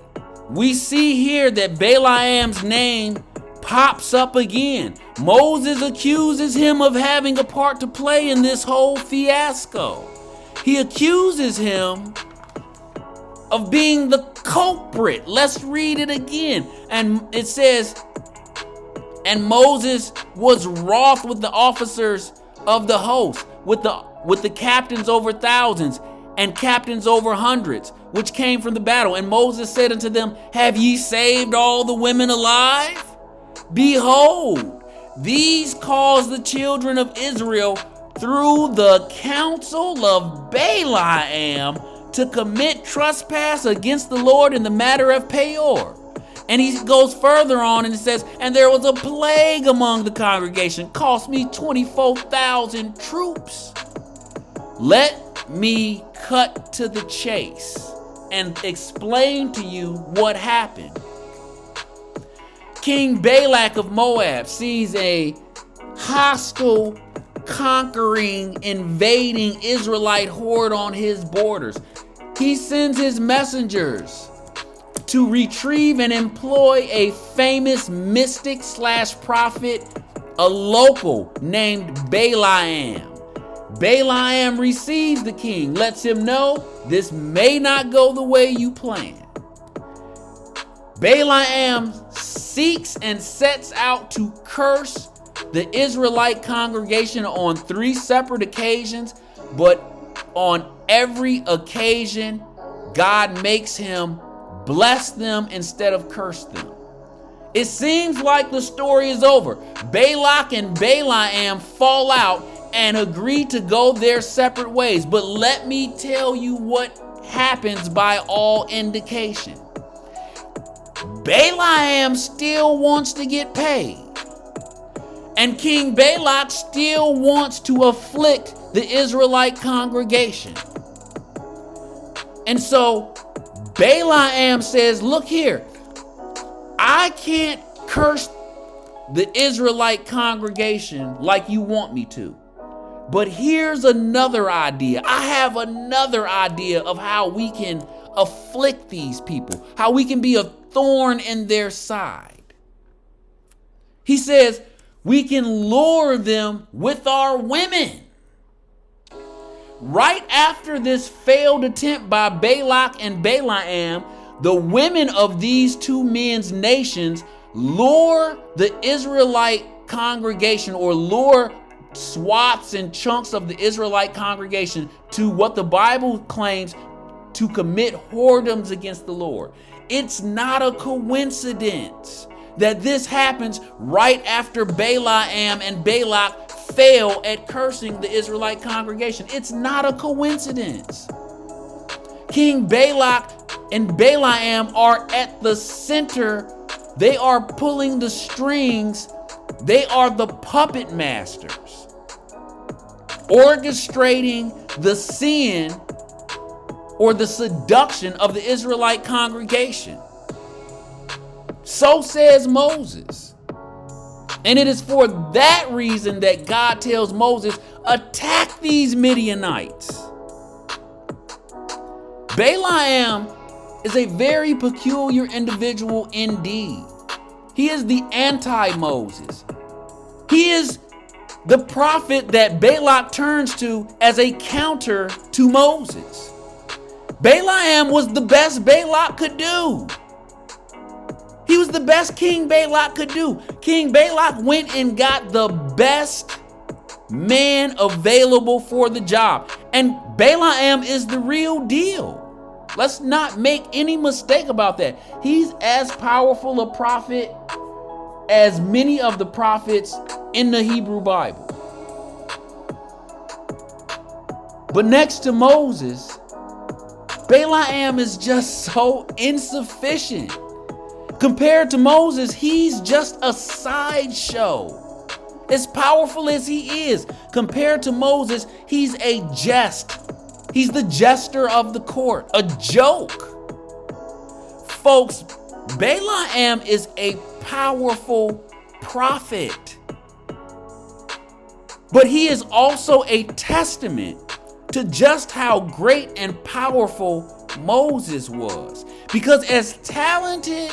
[SPEAKER 1] we see here that Balaam's name pops up again. Moses accuses him of having a part to play in this whole fiasco. He accuses him of being the culprit. Let's read it again. And it says, And Moses was wroth with the officers of the host, with the captains over thousands and captains over hundreds, which came from the battle. And Moses said unto them, Have ye saved all the women alive? Behold, these caused the children of Israel through the counsel of Balaam to commit trespass against the Lord in the matter of Peor. And he goes further on and it says, And there was a plague among the congregation, cost me 24,000 troops. Let me cut to the chase and explain to you what happened. King Balak of Moab sees a hostile conquering, invading Israelite horde on his borders. He sends his messengers to retrieve and employ a famous mystic / prophet, a local named Balaam. Balaam receives the king, lets him know this may not go the way you plan. Balaam seeks and sets out to curse the Israelite congregation on 3 separate occasions, but on every occasion, God makes him bless them instead of curse them. It seems like the story is over. Balak and Balaam fall out and agree to go their separate ways. But let me tell you what happens by all indication. Balaam still wants to get paid. And King Balak still wants to afflict the Israelite congregation. And so Balaam says, look here, I can't curse the Israelite congregation like you want me to. But here's another idea. I have another idea of how we can afflict these people, how we can be a thorn in their side. He says, we can lure them with our women. Right after this failed attempt by Balak and Balaam, the women of these two men's nations lure the Israelite congregation, or lure swaths and chunks of the Israelite congregation to what the Bible claims to commit whoredoms against the Lord. It's not a coincidence that this happens right after Balaam and Balak fail at cursing the Israelite congregation. It's not a coincidence. King Balak and Balaam are at the center. They are pulling the strings. They are the puppet masters, orchestrating the sin or the seduction of the Israelite congregation. So says Moses. And it is for that reason that God tells Moses, attack these Midianites. Balaam is a very peculiar individual indeed. He is the anti-Moses. He is the prophet that Balak turns to as a counter to Moses. Balaam was the best Balak could do. He was the best King Balak could do. King Balak went and got the best man available for the job. And Balaam is the real deal. Let's not make any mistake about that. He's as powerful a prophet as many of the prophets in the Hebrew Bible. But next to Moses, Balaam is just so insufficient. Compared to Moses, he's just a sideshow. As powerful as he is, compared to Moses, he's a jest. He's the jester of the court, a joke. Folks, Balaam is a powerful prophet. But he is also a testament to just how great and powerful Moses was. Because as talented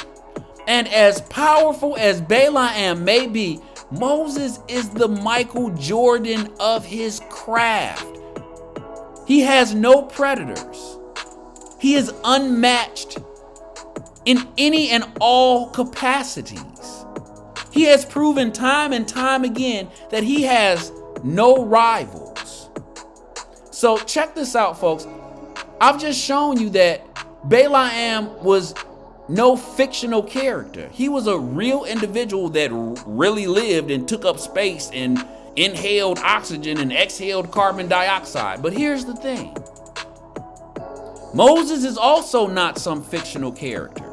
[SPEAKER 1] and as powerful as Balaam may be, Moses is the Michael Jordan of his craft. He has no predators. He is unmatched in any and all capacities. He has proven time and time again that he has no rivals. So check this out, folks. I've just shown you that Balaam was no fictional character. He was a real individual that really lived and took up space and inhaled oxygen and exhaled carbon dioxide. But here's the thing. Moses is also not some fictional character.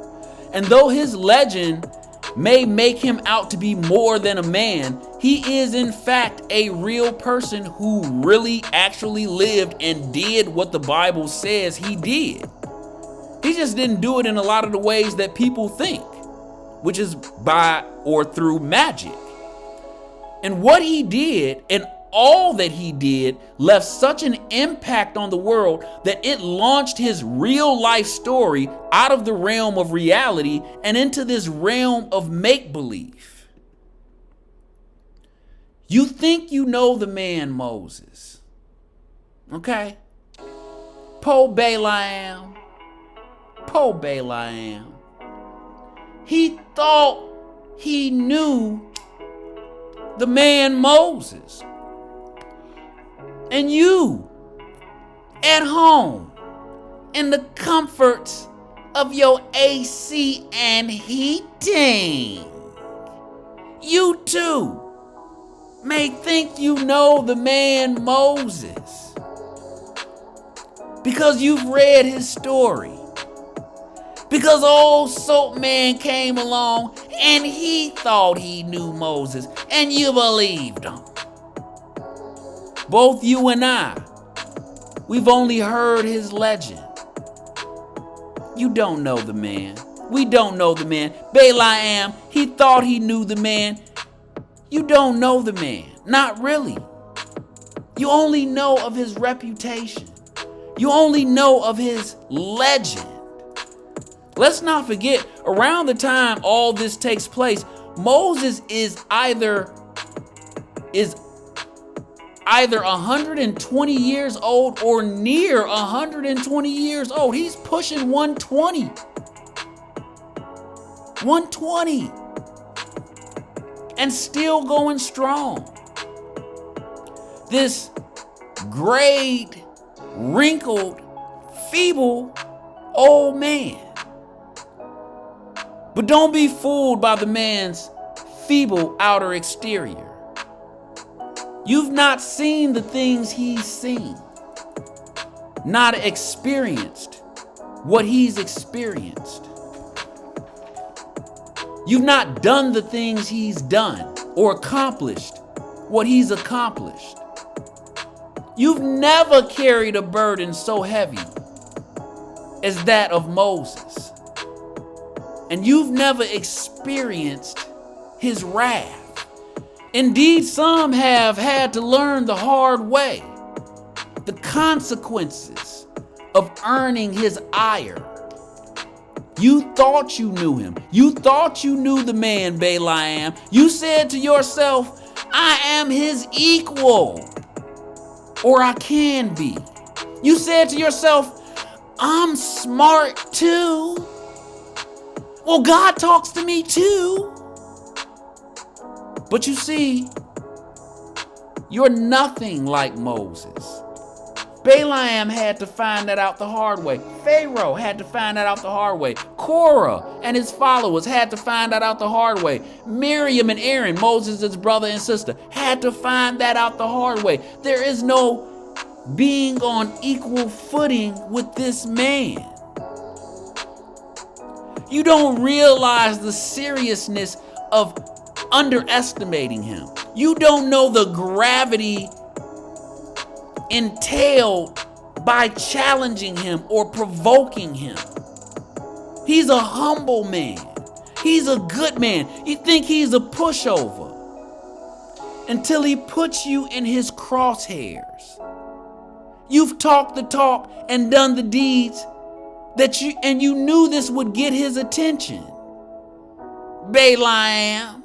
[SPEAKER 1] And though his legend may make him out to be more than a man, he is in fact a real person who really actually lived and did what the Bible says he did. He just didn't do it in a lot of the ways that people think, which is by or through magic. And what he did, and all that he did left such an impact on the world that it launched his real life story out of the realm of reality and into this realm of make-believe. You think you know the man Moses, okay? Po Balaam. He thought he knew the man Moses. And you, at home, in the comforts of your AC and heating, you too may think you know the man Moses because you've read his story. Because old soap man came along and he thought he knew Moses and you believed him. Both you and I, we've only heard his legend. You don't know the man. We don't know the man. Balaam, he thought he knew the man. You don't know the man. Not really. You only know of his reputation. You only know of his legend. Let's not forget, around the time all this takes place, Moses is either 120 years old or near 120 years old. He's pushing 120. 120. And still going strong. This grayed, wrinkled, feeble old man. But don't be fooled by the man's feeble outer exterior. You've not seen the things he's seen, not experienced what he's experienced. You've not done the things he's done or accomplished what he's accomplished. You've never carried a burden so heavy as that of Moses. And you've never experienced his wrath. Indeed, some have had to learn the hard way the consequences of earning his ire. You thought you knew him. You thought you knew the man Balaam. You said to yourself, I am his equal, or I can be. You said to yourself, I'm smart too. Well, God talks to me too. But you see, you're nothing like Moses. Balaam had to find that out the hard way. Pharaoh had to find that out the hard way. Korah and his followers had to find that out the hard way. Miriam and Aaron, Moses' brother and sister, had to find that out the hard way. There is no being on equal footing with this man. You don't realize the seriousness of underestimating him. You don't know the gravity entailed by challenging him or provoking him. He's a humble man. He's a good man. You think he's a pushover until he puts you in his crosshairs. You've talked the talk and done the deeds and you knew this would get his attention. Balaam,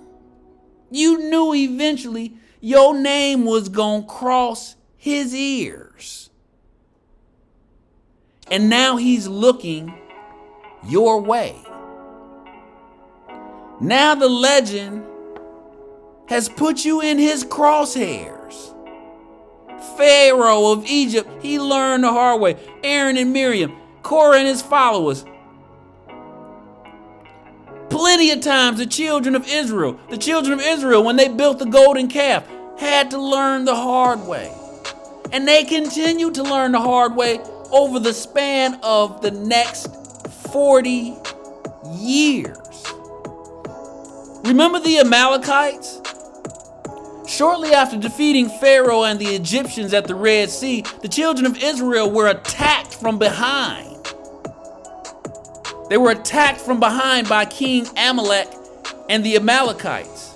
[SPEAKER 1] you knew eventually your name was gonna cross his ears. And now he's looking your way. Now the legend has put you in his crosshairs. Pharaoh of Egypt, he learned the hard way. Aaron and Miriam, Korah and his followers. Plenty of times the children of Israel, when they built the golden calf, had to learn the hard way. And they continue to learn the hard way over the span of the next 40 years. Remember the Amalekites? Shortly after defeating Pharaoh and the Egyptians at the Red Sea, the children of Israel were attacked from behind. They were attacked from behind by King Amalek and the Amalekites.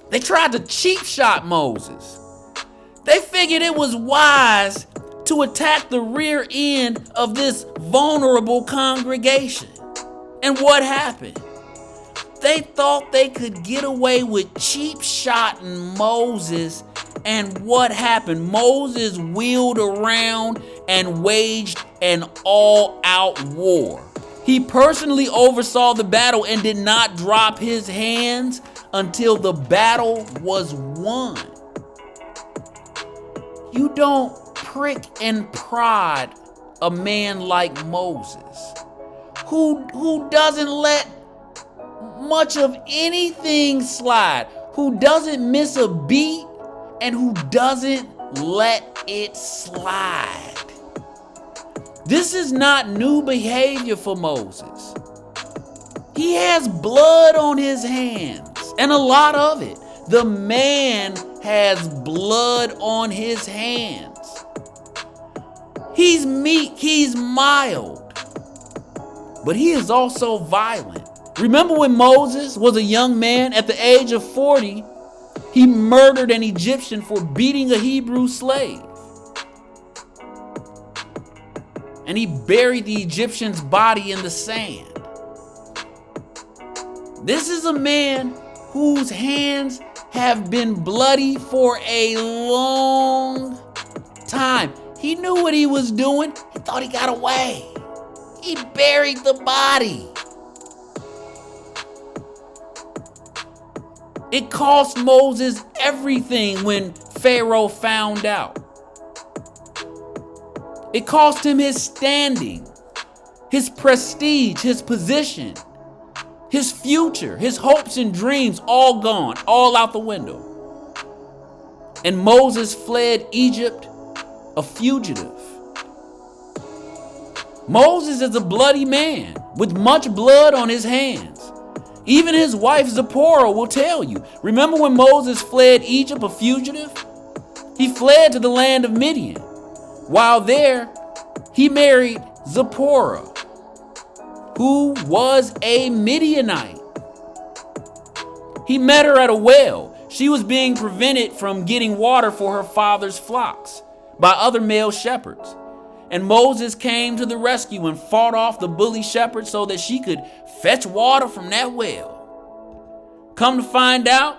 [SPEAKER 1] They tried to cheap shot Moses. They figured it was wise to attack the rear end of this vulnerable congregation. And what happened? They thought they could get away with cheap shotting Moses, and what happened? Moses wheeled around and waged an all-out war. He personally oversaw the battle and did not drop his hands until the battle was won. You don't prick and prod a man like Moses, who doesn't let much of anything slide, who doesn't miss a beat, and who doesn't let it slide. This is not new behavior for Moses. He has blood on his hands, and a lot of it. The man has blood on his hands. He's meek, he's mild, but he is also violent. Remember when Moses was a young man at the age of 40, he murdered an Egyptian for beating a Hebrew slave. And he buried the Egyptian's body in the sand. This is a man whose hands have been bloody for a long time. He knew what he was doing. He thought he got away. He buried the body. It cost Moses everything when Pharaoh found out. It cost him his standing, his prestige, his position, his future, his hopes and dreams, all gone, all out the window. And Moses fled Egypt a fugitive. Moses is a bloody man with much blood on his hands. Even his wife Zipporah will tell you. Remember when Moses fled Egypt a fugitive? He fled to the land of Midian. While there, he married Zipporah, who was a Midianite. He met her at a well. She was being prevented from getting water for her father's flocks by other male shepherds. And Moses came to the rescue and fought off the bully shepherd so that she could fetch water from that well. Come to find out,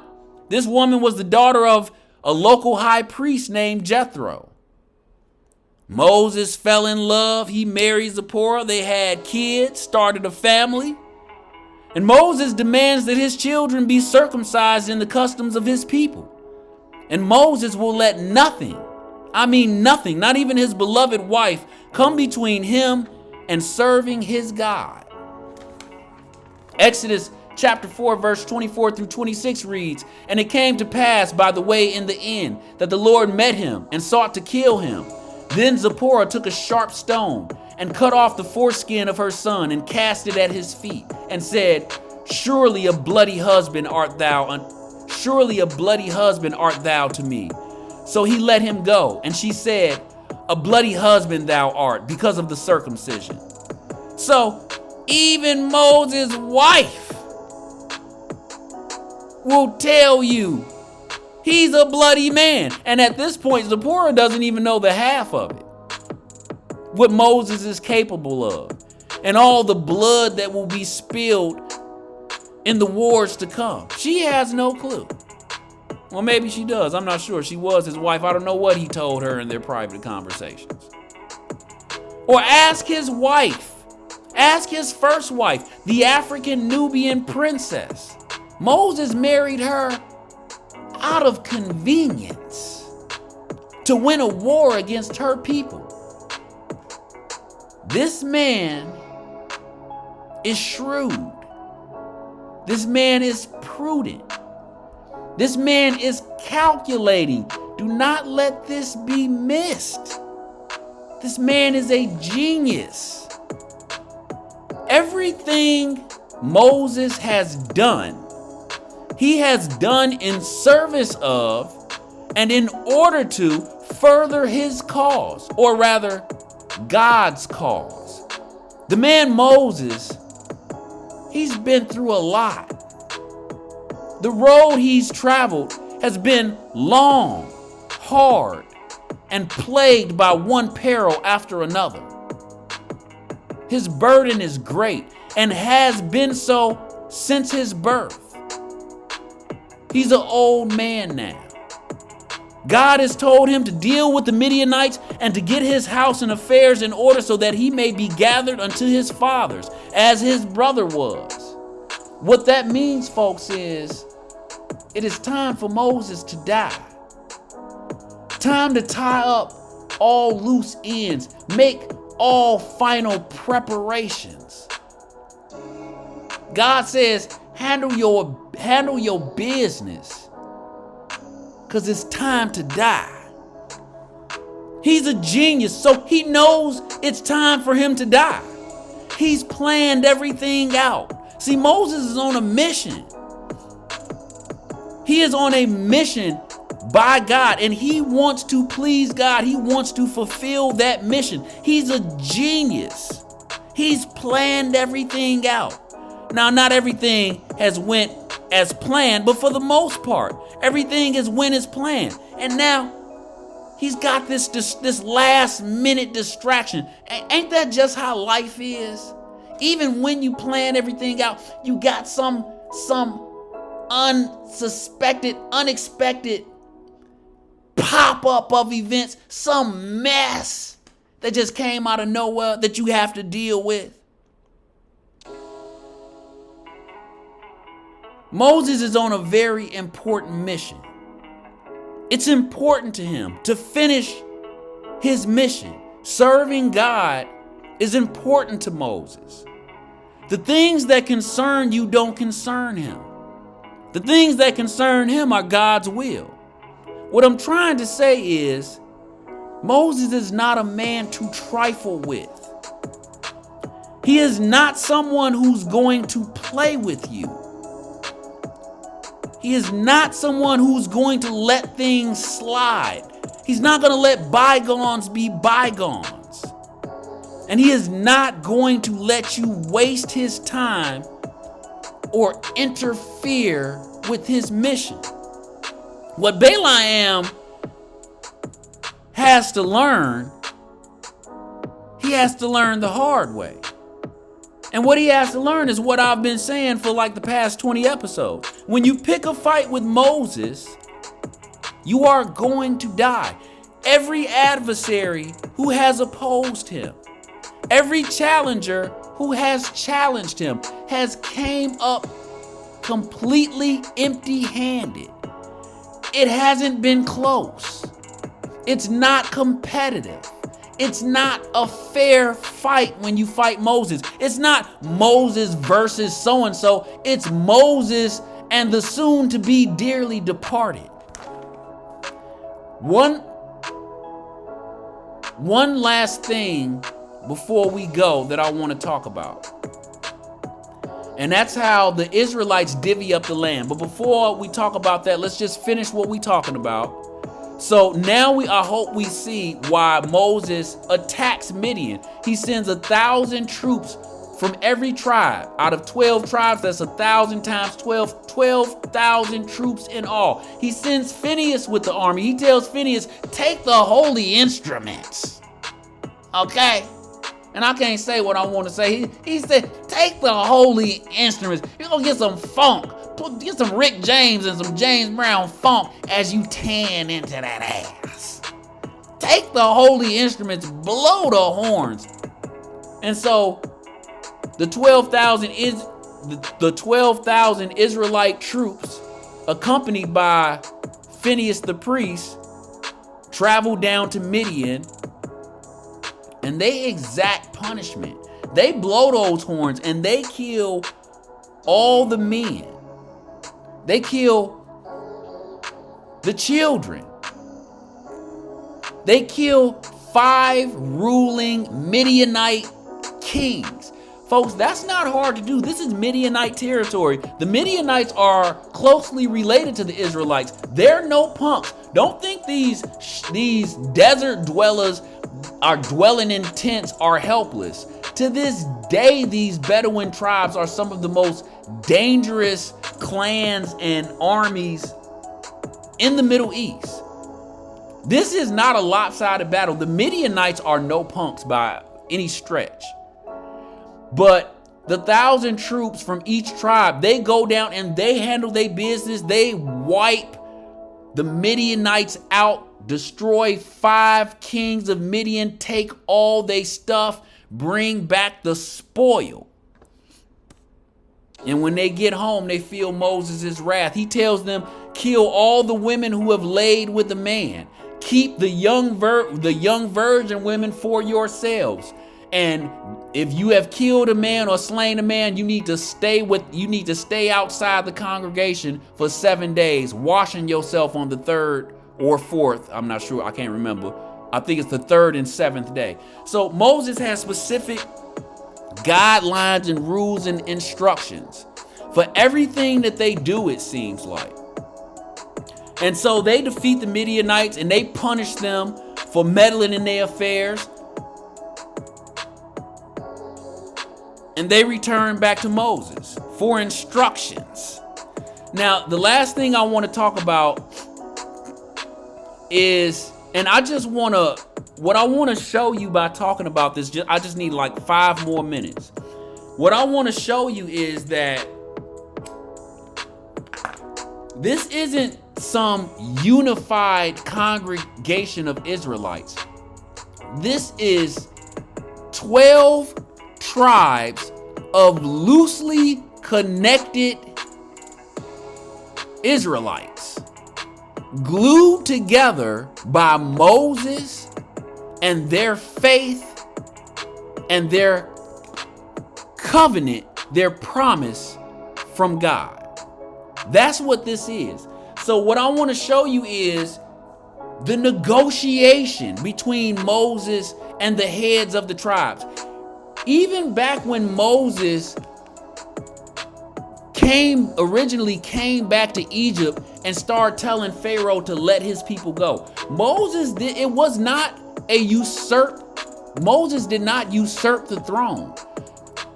[SPEAKER 1] this woman was the daughter of a local high priest named Jethro. Moses fell in love. He married Zipporah. They had kids, started a family. And Moses demands that his children be circumcised in the customs of his people. And Moses will let nothing, I mean nothing, not even his beloved wife, come between him and serving his God. Exodus chapter 4, verse 24 through 26 reads, "And it came to pass by the way in the inn that the Lord met him and sought to kill him. Then Zipporah took a sharp stone and cut off the foreskin of her son and cast it at his feet and said, Surely a bloody husband art thou to me. So he let him go. And she said, A bloody husband thou art, because of the circumcision." So even Moses' wife will tell you he's a bloody man. And at this point, Zipporah doesn't even know the half of it. What Moses is capable of. And all the blood that will be spilled in the wars to come. She has no clue. Well, maybe she does. I'm not sure. She was his wife. I don't know what he told her in their private conversations. Or ask his wife. Ask his first wife, the African Nubian princess. Moses married her out of convenience to win a war against her people. This man is shrewd. This man is prudent. This man is calculating. Do not let this be missed. This man is a genius. Everything Moses has done, he has done in service of and in order to further his cause, or rather, God's cause. The man Moses, he's been through a lot. The road he's traveled has been long, hard and plagued by one peril after another. His burden is great and has been so since his birth. He's an old man now. God has told him to deal with the Midianites and to get his house and affairs in order so that he may be gathered unto his fathers, as his brother was. What that means, folks, is it is time for Moses to die. Time to tie up all loose ends, make all final preparations. God says, handle your business, because it's time to die. He's a genius, so he knows it's time for him to die. He's planned everything out. See, Moses is on a mission. He is on a mission by God, and he wants to please God. He wants to fulfill that mission. He's a genius. He's planned everything out. Now, not everything has went as planned, but for the most part, everything has went as planned. And now he's got this last minute distraction. Ain't that just how life is? Even when you plan everything out, you got some unsuspected, unexpected pop-up of events, some mess that just came out of nowhere that you have to deal with. Moses is on a very important mission. It's important to him to finish his mission. Serving God is important to Moses. The things that concern you don't concern him. The things that concern him are God's will. What I'm trying to say is, Moses is not a man to trifle with. He is not someone who's going to play with you. He is not someone who's going to let things slide. He's not going to let bygones be bygones. And he is not going to let you waste his time or interfere with his mission. What Balaam has to learn, he has to learn the hard way. And what he has to learn is what I've been saying for like the past 20 episodes. When you pick a fight with Moses, you are going to die. Every adversary who has opposed him, every challenger who has challenged him has came up completely empty-handed. It hasn't been close. It's not competitive. It's not a fair fight when you fight Moses. It's not Moses versus so-and-so. It's Moses and the soon-to-be dearly departed. One last thing before we go that I want to talk about. And that's how the Israelites divvy up the land. But before we talk about that, let's just finish what we're talking about. So now I hope we see why Moses attacks Midian. He sends 1,000 troops from every tribe. Out of 12 tribes, that's 1,000 times 12, 12,000 troops in all. He sends Phinehas with the army. He tells Phinehas, take the holy instruments. Okay? And I can't say what I want to say. He said, take the holy instruments. You're going to get some funk. Get some Rick James and some James Brown funk as you tan into that ass. Take the holy instruments, blow the horns. And so the 12,000 Israelite troops, accompanied by Phinehas the priest, travel down to Midian, and they exact punishment. They blow those horns and they kill all the men. They kill the children. They kill 5 ruling Midianite kings. Folks, that's not hard to do. This is Midianite territory. The Midianites are closely related to the Israelites. They're no punks. Don't think these desert dwellers are dwelling in tents are helpless. To this day, these Bedouin tribes are some of the most dangerous clans and armies in the Middle East. This is not a lopsided battle. The Midianites are no punks by any stretch. But the 1,000 troops from each tribe, they go down and they handle their business. They wipe the Midianites out, destroy 5 kings of Midian, take all their stuff, bring back the spoil. And when they get home, they feel Moses' wrath. He tells them, kill all the women who have laid with the man. Keep the young virgin women for yourselves. And if you have killed a man or slain a man, you need to stay outside the congregation for 7 days, washing yourself on the 3rd or 4th. I'm not sure. I can't remember. I think it's the 3rd and 7th day. So Moses has specific guidelines and rules and instructions for everything that they do, it seems like. And so they defeat the Midianites and they punish them for meddling in their affairs. And they return back to Moses for instructions. Now, the last thing I want to talk about is, and what I want to show you by talking about this, I just need like 5 more minutes. What I want to show you is that this isn't some unified congregation of Israelites. This is 12 tribes of loosely connected Israelites, glued together by Moses and their faith and their covenant, their promise from God. That's what this is. So what I want to show you is the negotiation between Moses and the heads of the tribes. Even back when Moses originally came back to Egypt and started telling Pharaoh to let his people go, Moses did not usurp the throne.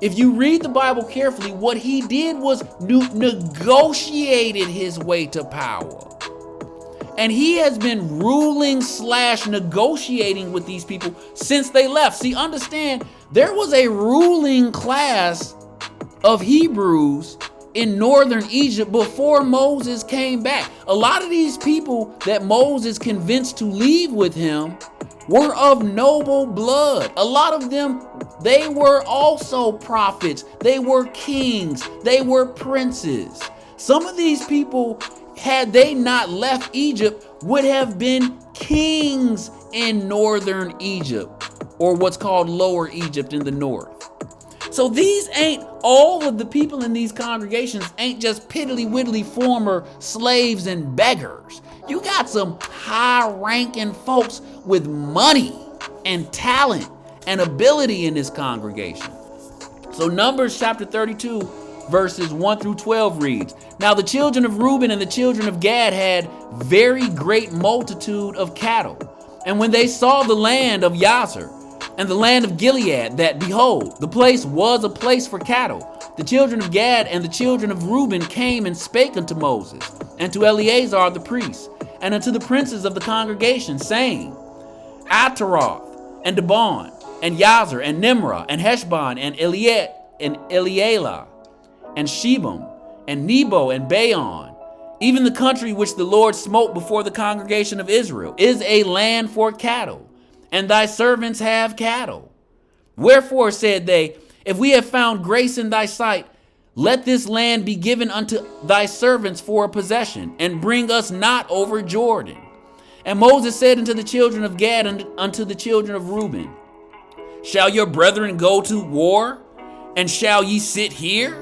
[SPEAKER 1] If you read the Bible carefully, what he did was negotiated his way to power. And he has been ruling / negotiating with these people since they left. See, understand, there was a ruling class of Hebrews in northern Egypt before Moses came back. A lot of these people that Moses convinced to leave with him were of noble blood. A lot of them, they were also prophets. They were kings. They were princes. Some of these people, had they not left Egypt, would have been kings in northern Egypt, or what's called Lower Egypt in the north. So all of the people in these congregations ain't just piddly-widdly former slaves and beggars. You got some high-ranking folks with money and talent and ability in this congregation. So Numbers chapter 32, verses 1 through 12 reads, Now the children of Reuben and the children of Gad had very great multitude of cattle. And when they saw the land of Yazer and the land of Gilead, that behold, the place was a place for cattle, the children of Gad and the children of Reuben came and spake unto Moses, and to Eleazar the priest, and unto the princes of the congregation, saying, Ataroth, and Dibon, and Yazer, and Nimrah, and Heshbon, and Elealah, and Shebam, and Nebo, and Baon, even the country which the Lord smote before the congregation of Israel, is a land for cattle, and thy servants have cattle. Wherefore, said they, if we have found grace in thy sight, let this land be given unto thy servants for a possession, and bring us not over Jordan. And Moses said unto the children of Gad and unto the children of Reuben, Shall your brethren go to war, and shall ye sit here?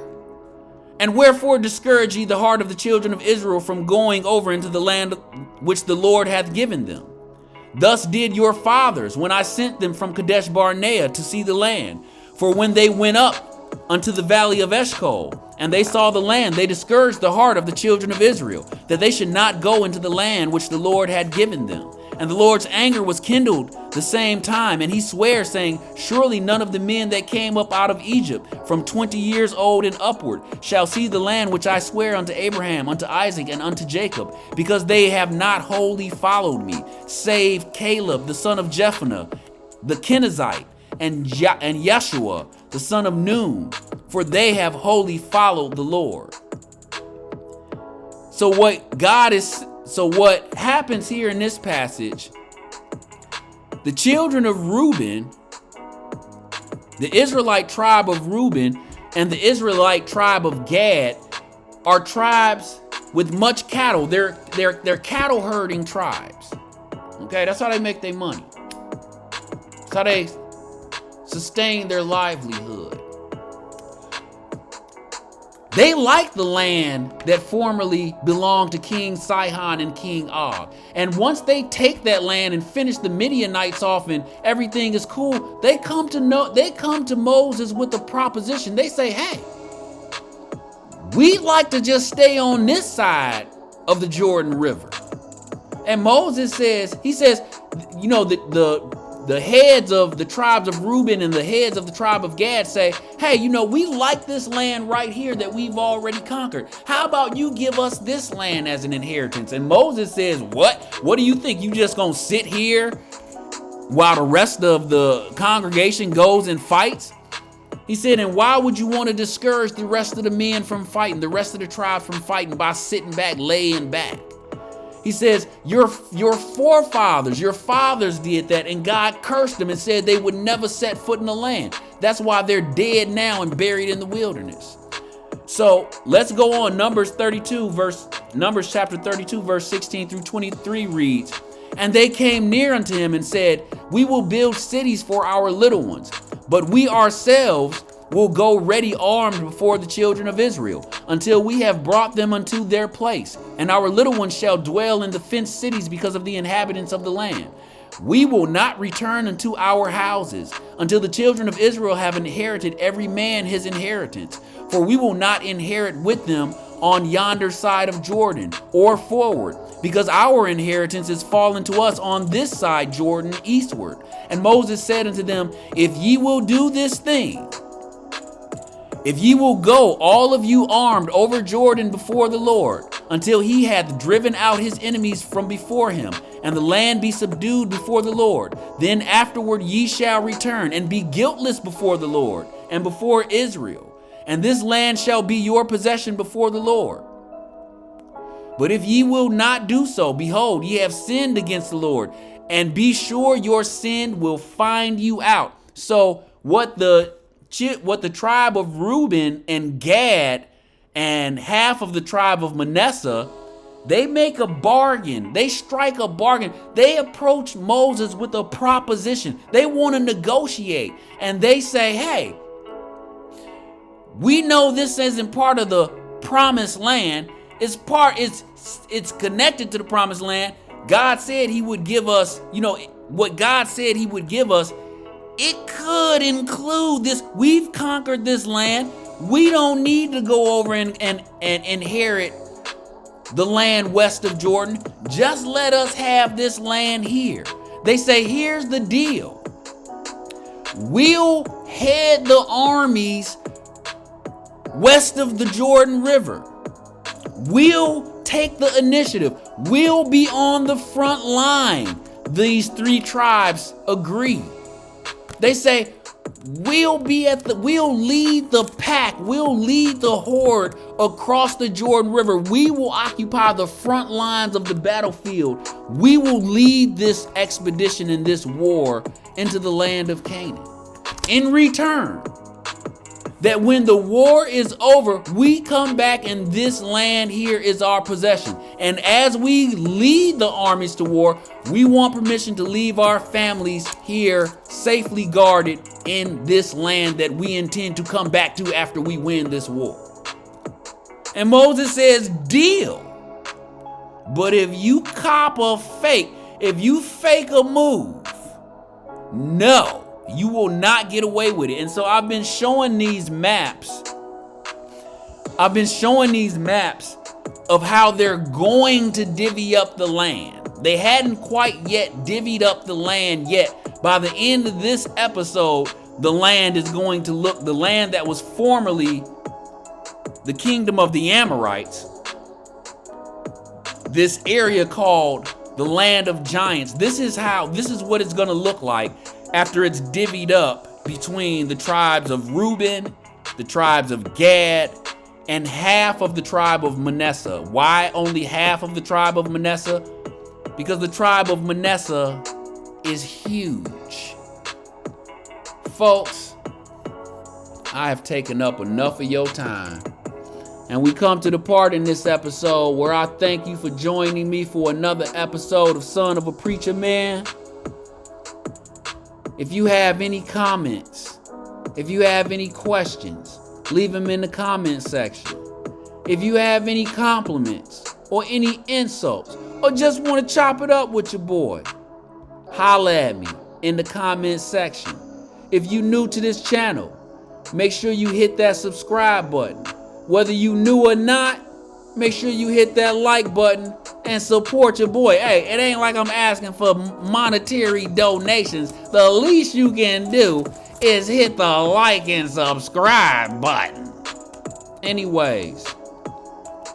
[SPEAKER 1] And wherefore discourage ye the heart of the children of Israel from going over into the land which the Lord hath given them? Thus did your fathers when I sent them from Kadesh Barnea to see the land. For when they went up unto the valley of Eshcol, and they saw the land, they discouraged the heart of the children of Israel, that they should not go into the land which the Lord had given them. And the Lord's anger was kindled the same time, and he sware, saying, surely none of the men that came up out of Egypt from 20 years old and upward shall see the land which I swear unto Abraham, unto Isaac, and unto Jacob, because they have not wholly followed me, save Caleb the son of Jephunneh, the Kenizzite, and Yeshua the son of Nun, for they have wholly followed the Lord. So what happens here in this passage, the children of Reuben, the Israelite tribe of Reuben, and the Israelite tribe of Gad are tribes with much cattle. They're cattle herding tribes. Okay, that's how they make their money. That's how they sustain their livelihood. They like the land that formerly belonged to King Sihon and King Og. And once they take that land and finish the Midianites off and everything is cool, they come to Moses with a proposition. They say, hey, we'd like to just stay on this side of the Jordan River. And Moses says, you know, the heads of the tribes of Reuben and the heads of the tribe of Gad say, hey, you know, we like this land right here that we've already conquered. How about you give us this land as an inheritance? And Moses says, what? What do you think? You just gonna sit here while the rest of the congregation goes and fights? He said, and why would you want to discourage the rest of the men from fighting, the rest of the tribe from fighting by sitting back, laying back? He says, your forefathers, your fathers did that, and God cursed them and said they would never set foot in the land. That's why they're dead now and buried in the wilderness. So let's go on. Numbers chapter 32, verse 16 through 23 reads, and they came near unto him and said, we will build cities for our little ones, but we ourselves will go ready armed before the children of Israel, until we have brought them unto their place. And our little ones shall dwell in the fenced cities because of the inhabitants of the land. We will not return unto our houses until the children of Israel have inherited every man his inheritance. For we will not inherit with them on yonder side of Jordan or forward, because our inheritance is fallen to us on this side Jordan eastward. And Moses said unto them, if ye will do this thing, if ye will go, all of you armed over Jordan before the Lord, until he hath driven out his enemies from before him, and the land be subdued before the Lord, then afterward ye shall return and be guiltless before the Lord and before Israel, and this land shall be your possession before the Lord. But if ye will not do so, behold, ye have sinned against the Lord, and be sure your sin will find you out. So what the tribe of Reuben and Gad and half of the tribe of Manasseh, they make a bargain. They strike a bargain. They approach Moses with a proposition. They want to negotiate. And they say, hey, we know this isn't part of the promised land. It's connected to the promised land. God said he would give us, you know, what God said he would give us. It could include this. We've conquered this land. We don't need to go over and inherit the land west of Jordan. Just let us have this land here. They say, here's the deal. We'll head the armies west of the Jordan River. We'll take the initiative. We'll be on the front line. These three tribes agree. They say, we'll lead the pack. We'll lead the horde across the Jordan River. We will occupy the front lines of the battlefield. We will lead this expedition and this war into the land of Canaan. In return, that when the war is over, we come back and this land here is our possession. And as we lead the armies to war, we want permission to leave our families here safely guarded in this land that we intend to come back to after we win this war. And Moses says, deal. But if you cop a fake, if you fake a move, no. You will not get away with it. And so I've been showing these maps. Of how they're going to divvy up the land. They hadn't quite yet divvied up the land yet. By the end of this episode, the land is going to look, the land that was formerly the kingdom of the Amorites, this area called the Land of Giants. This is what it's going to look like after it's divvied up between the tribes of Reuben, the tribes of Gad, and half of the tribe of Manasseh. Why only half of the tribe of Manasseh? Because the tribe of Manasseh is huge. Folks, I have taken up enough of your time. And we come to the part in this episode where I thank you for joining me for another episode of Son of a Preacher Man. If you have any comments, if you have any questions, leave them in the comment section. If you have any compliments or any insults, or just want to chop it up with your boy, holla at me in the comment section. If you new to this channel, make sure you hit that subscribe button. Whether you new or not, make sure you hit that like button and support your boy. Hey, it ain't like I'm asking for monetary donations. The least you can do is hit the like and subscribe button. Anyways,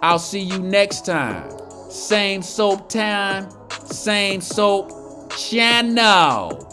[SPEAKER 1] I'll see you next time. Same soap time, same soap channel.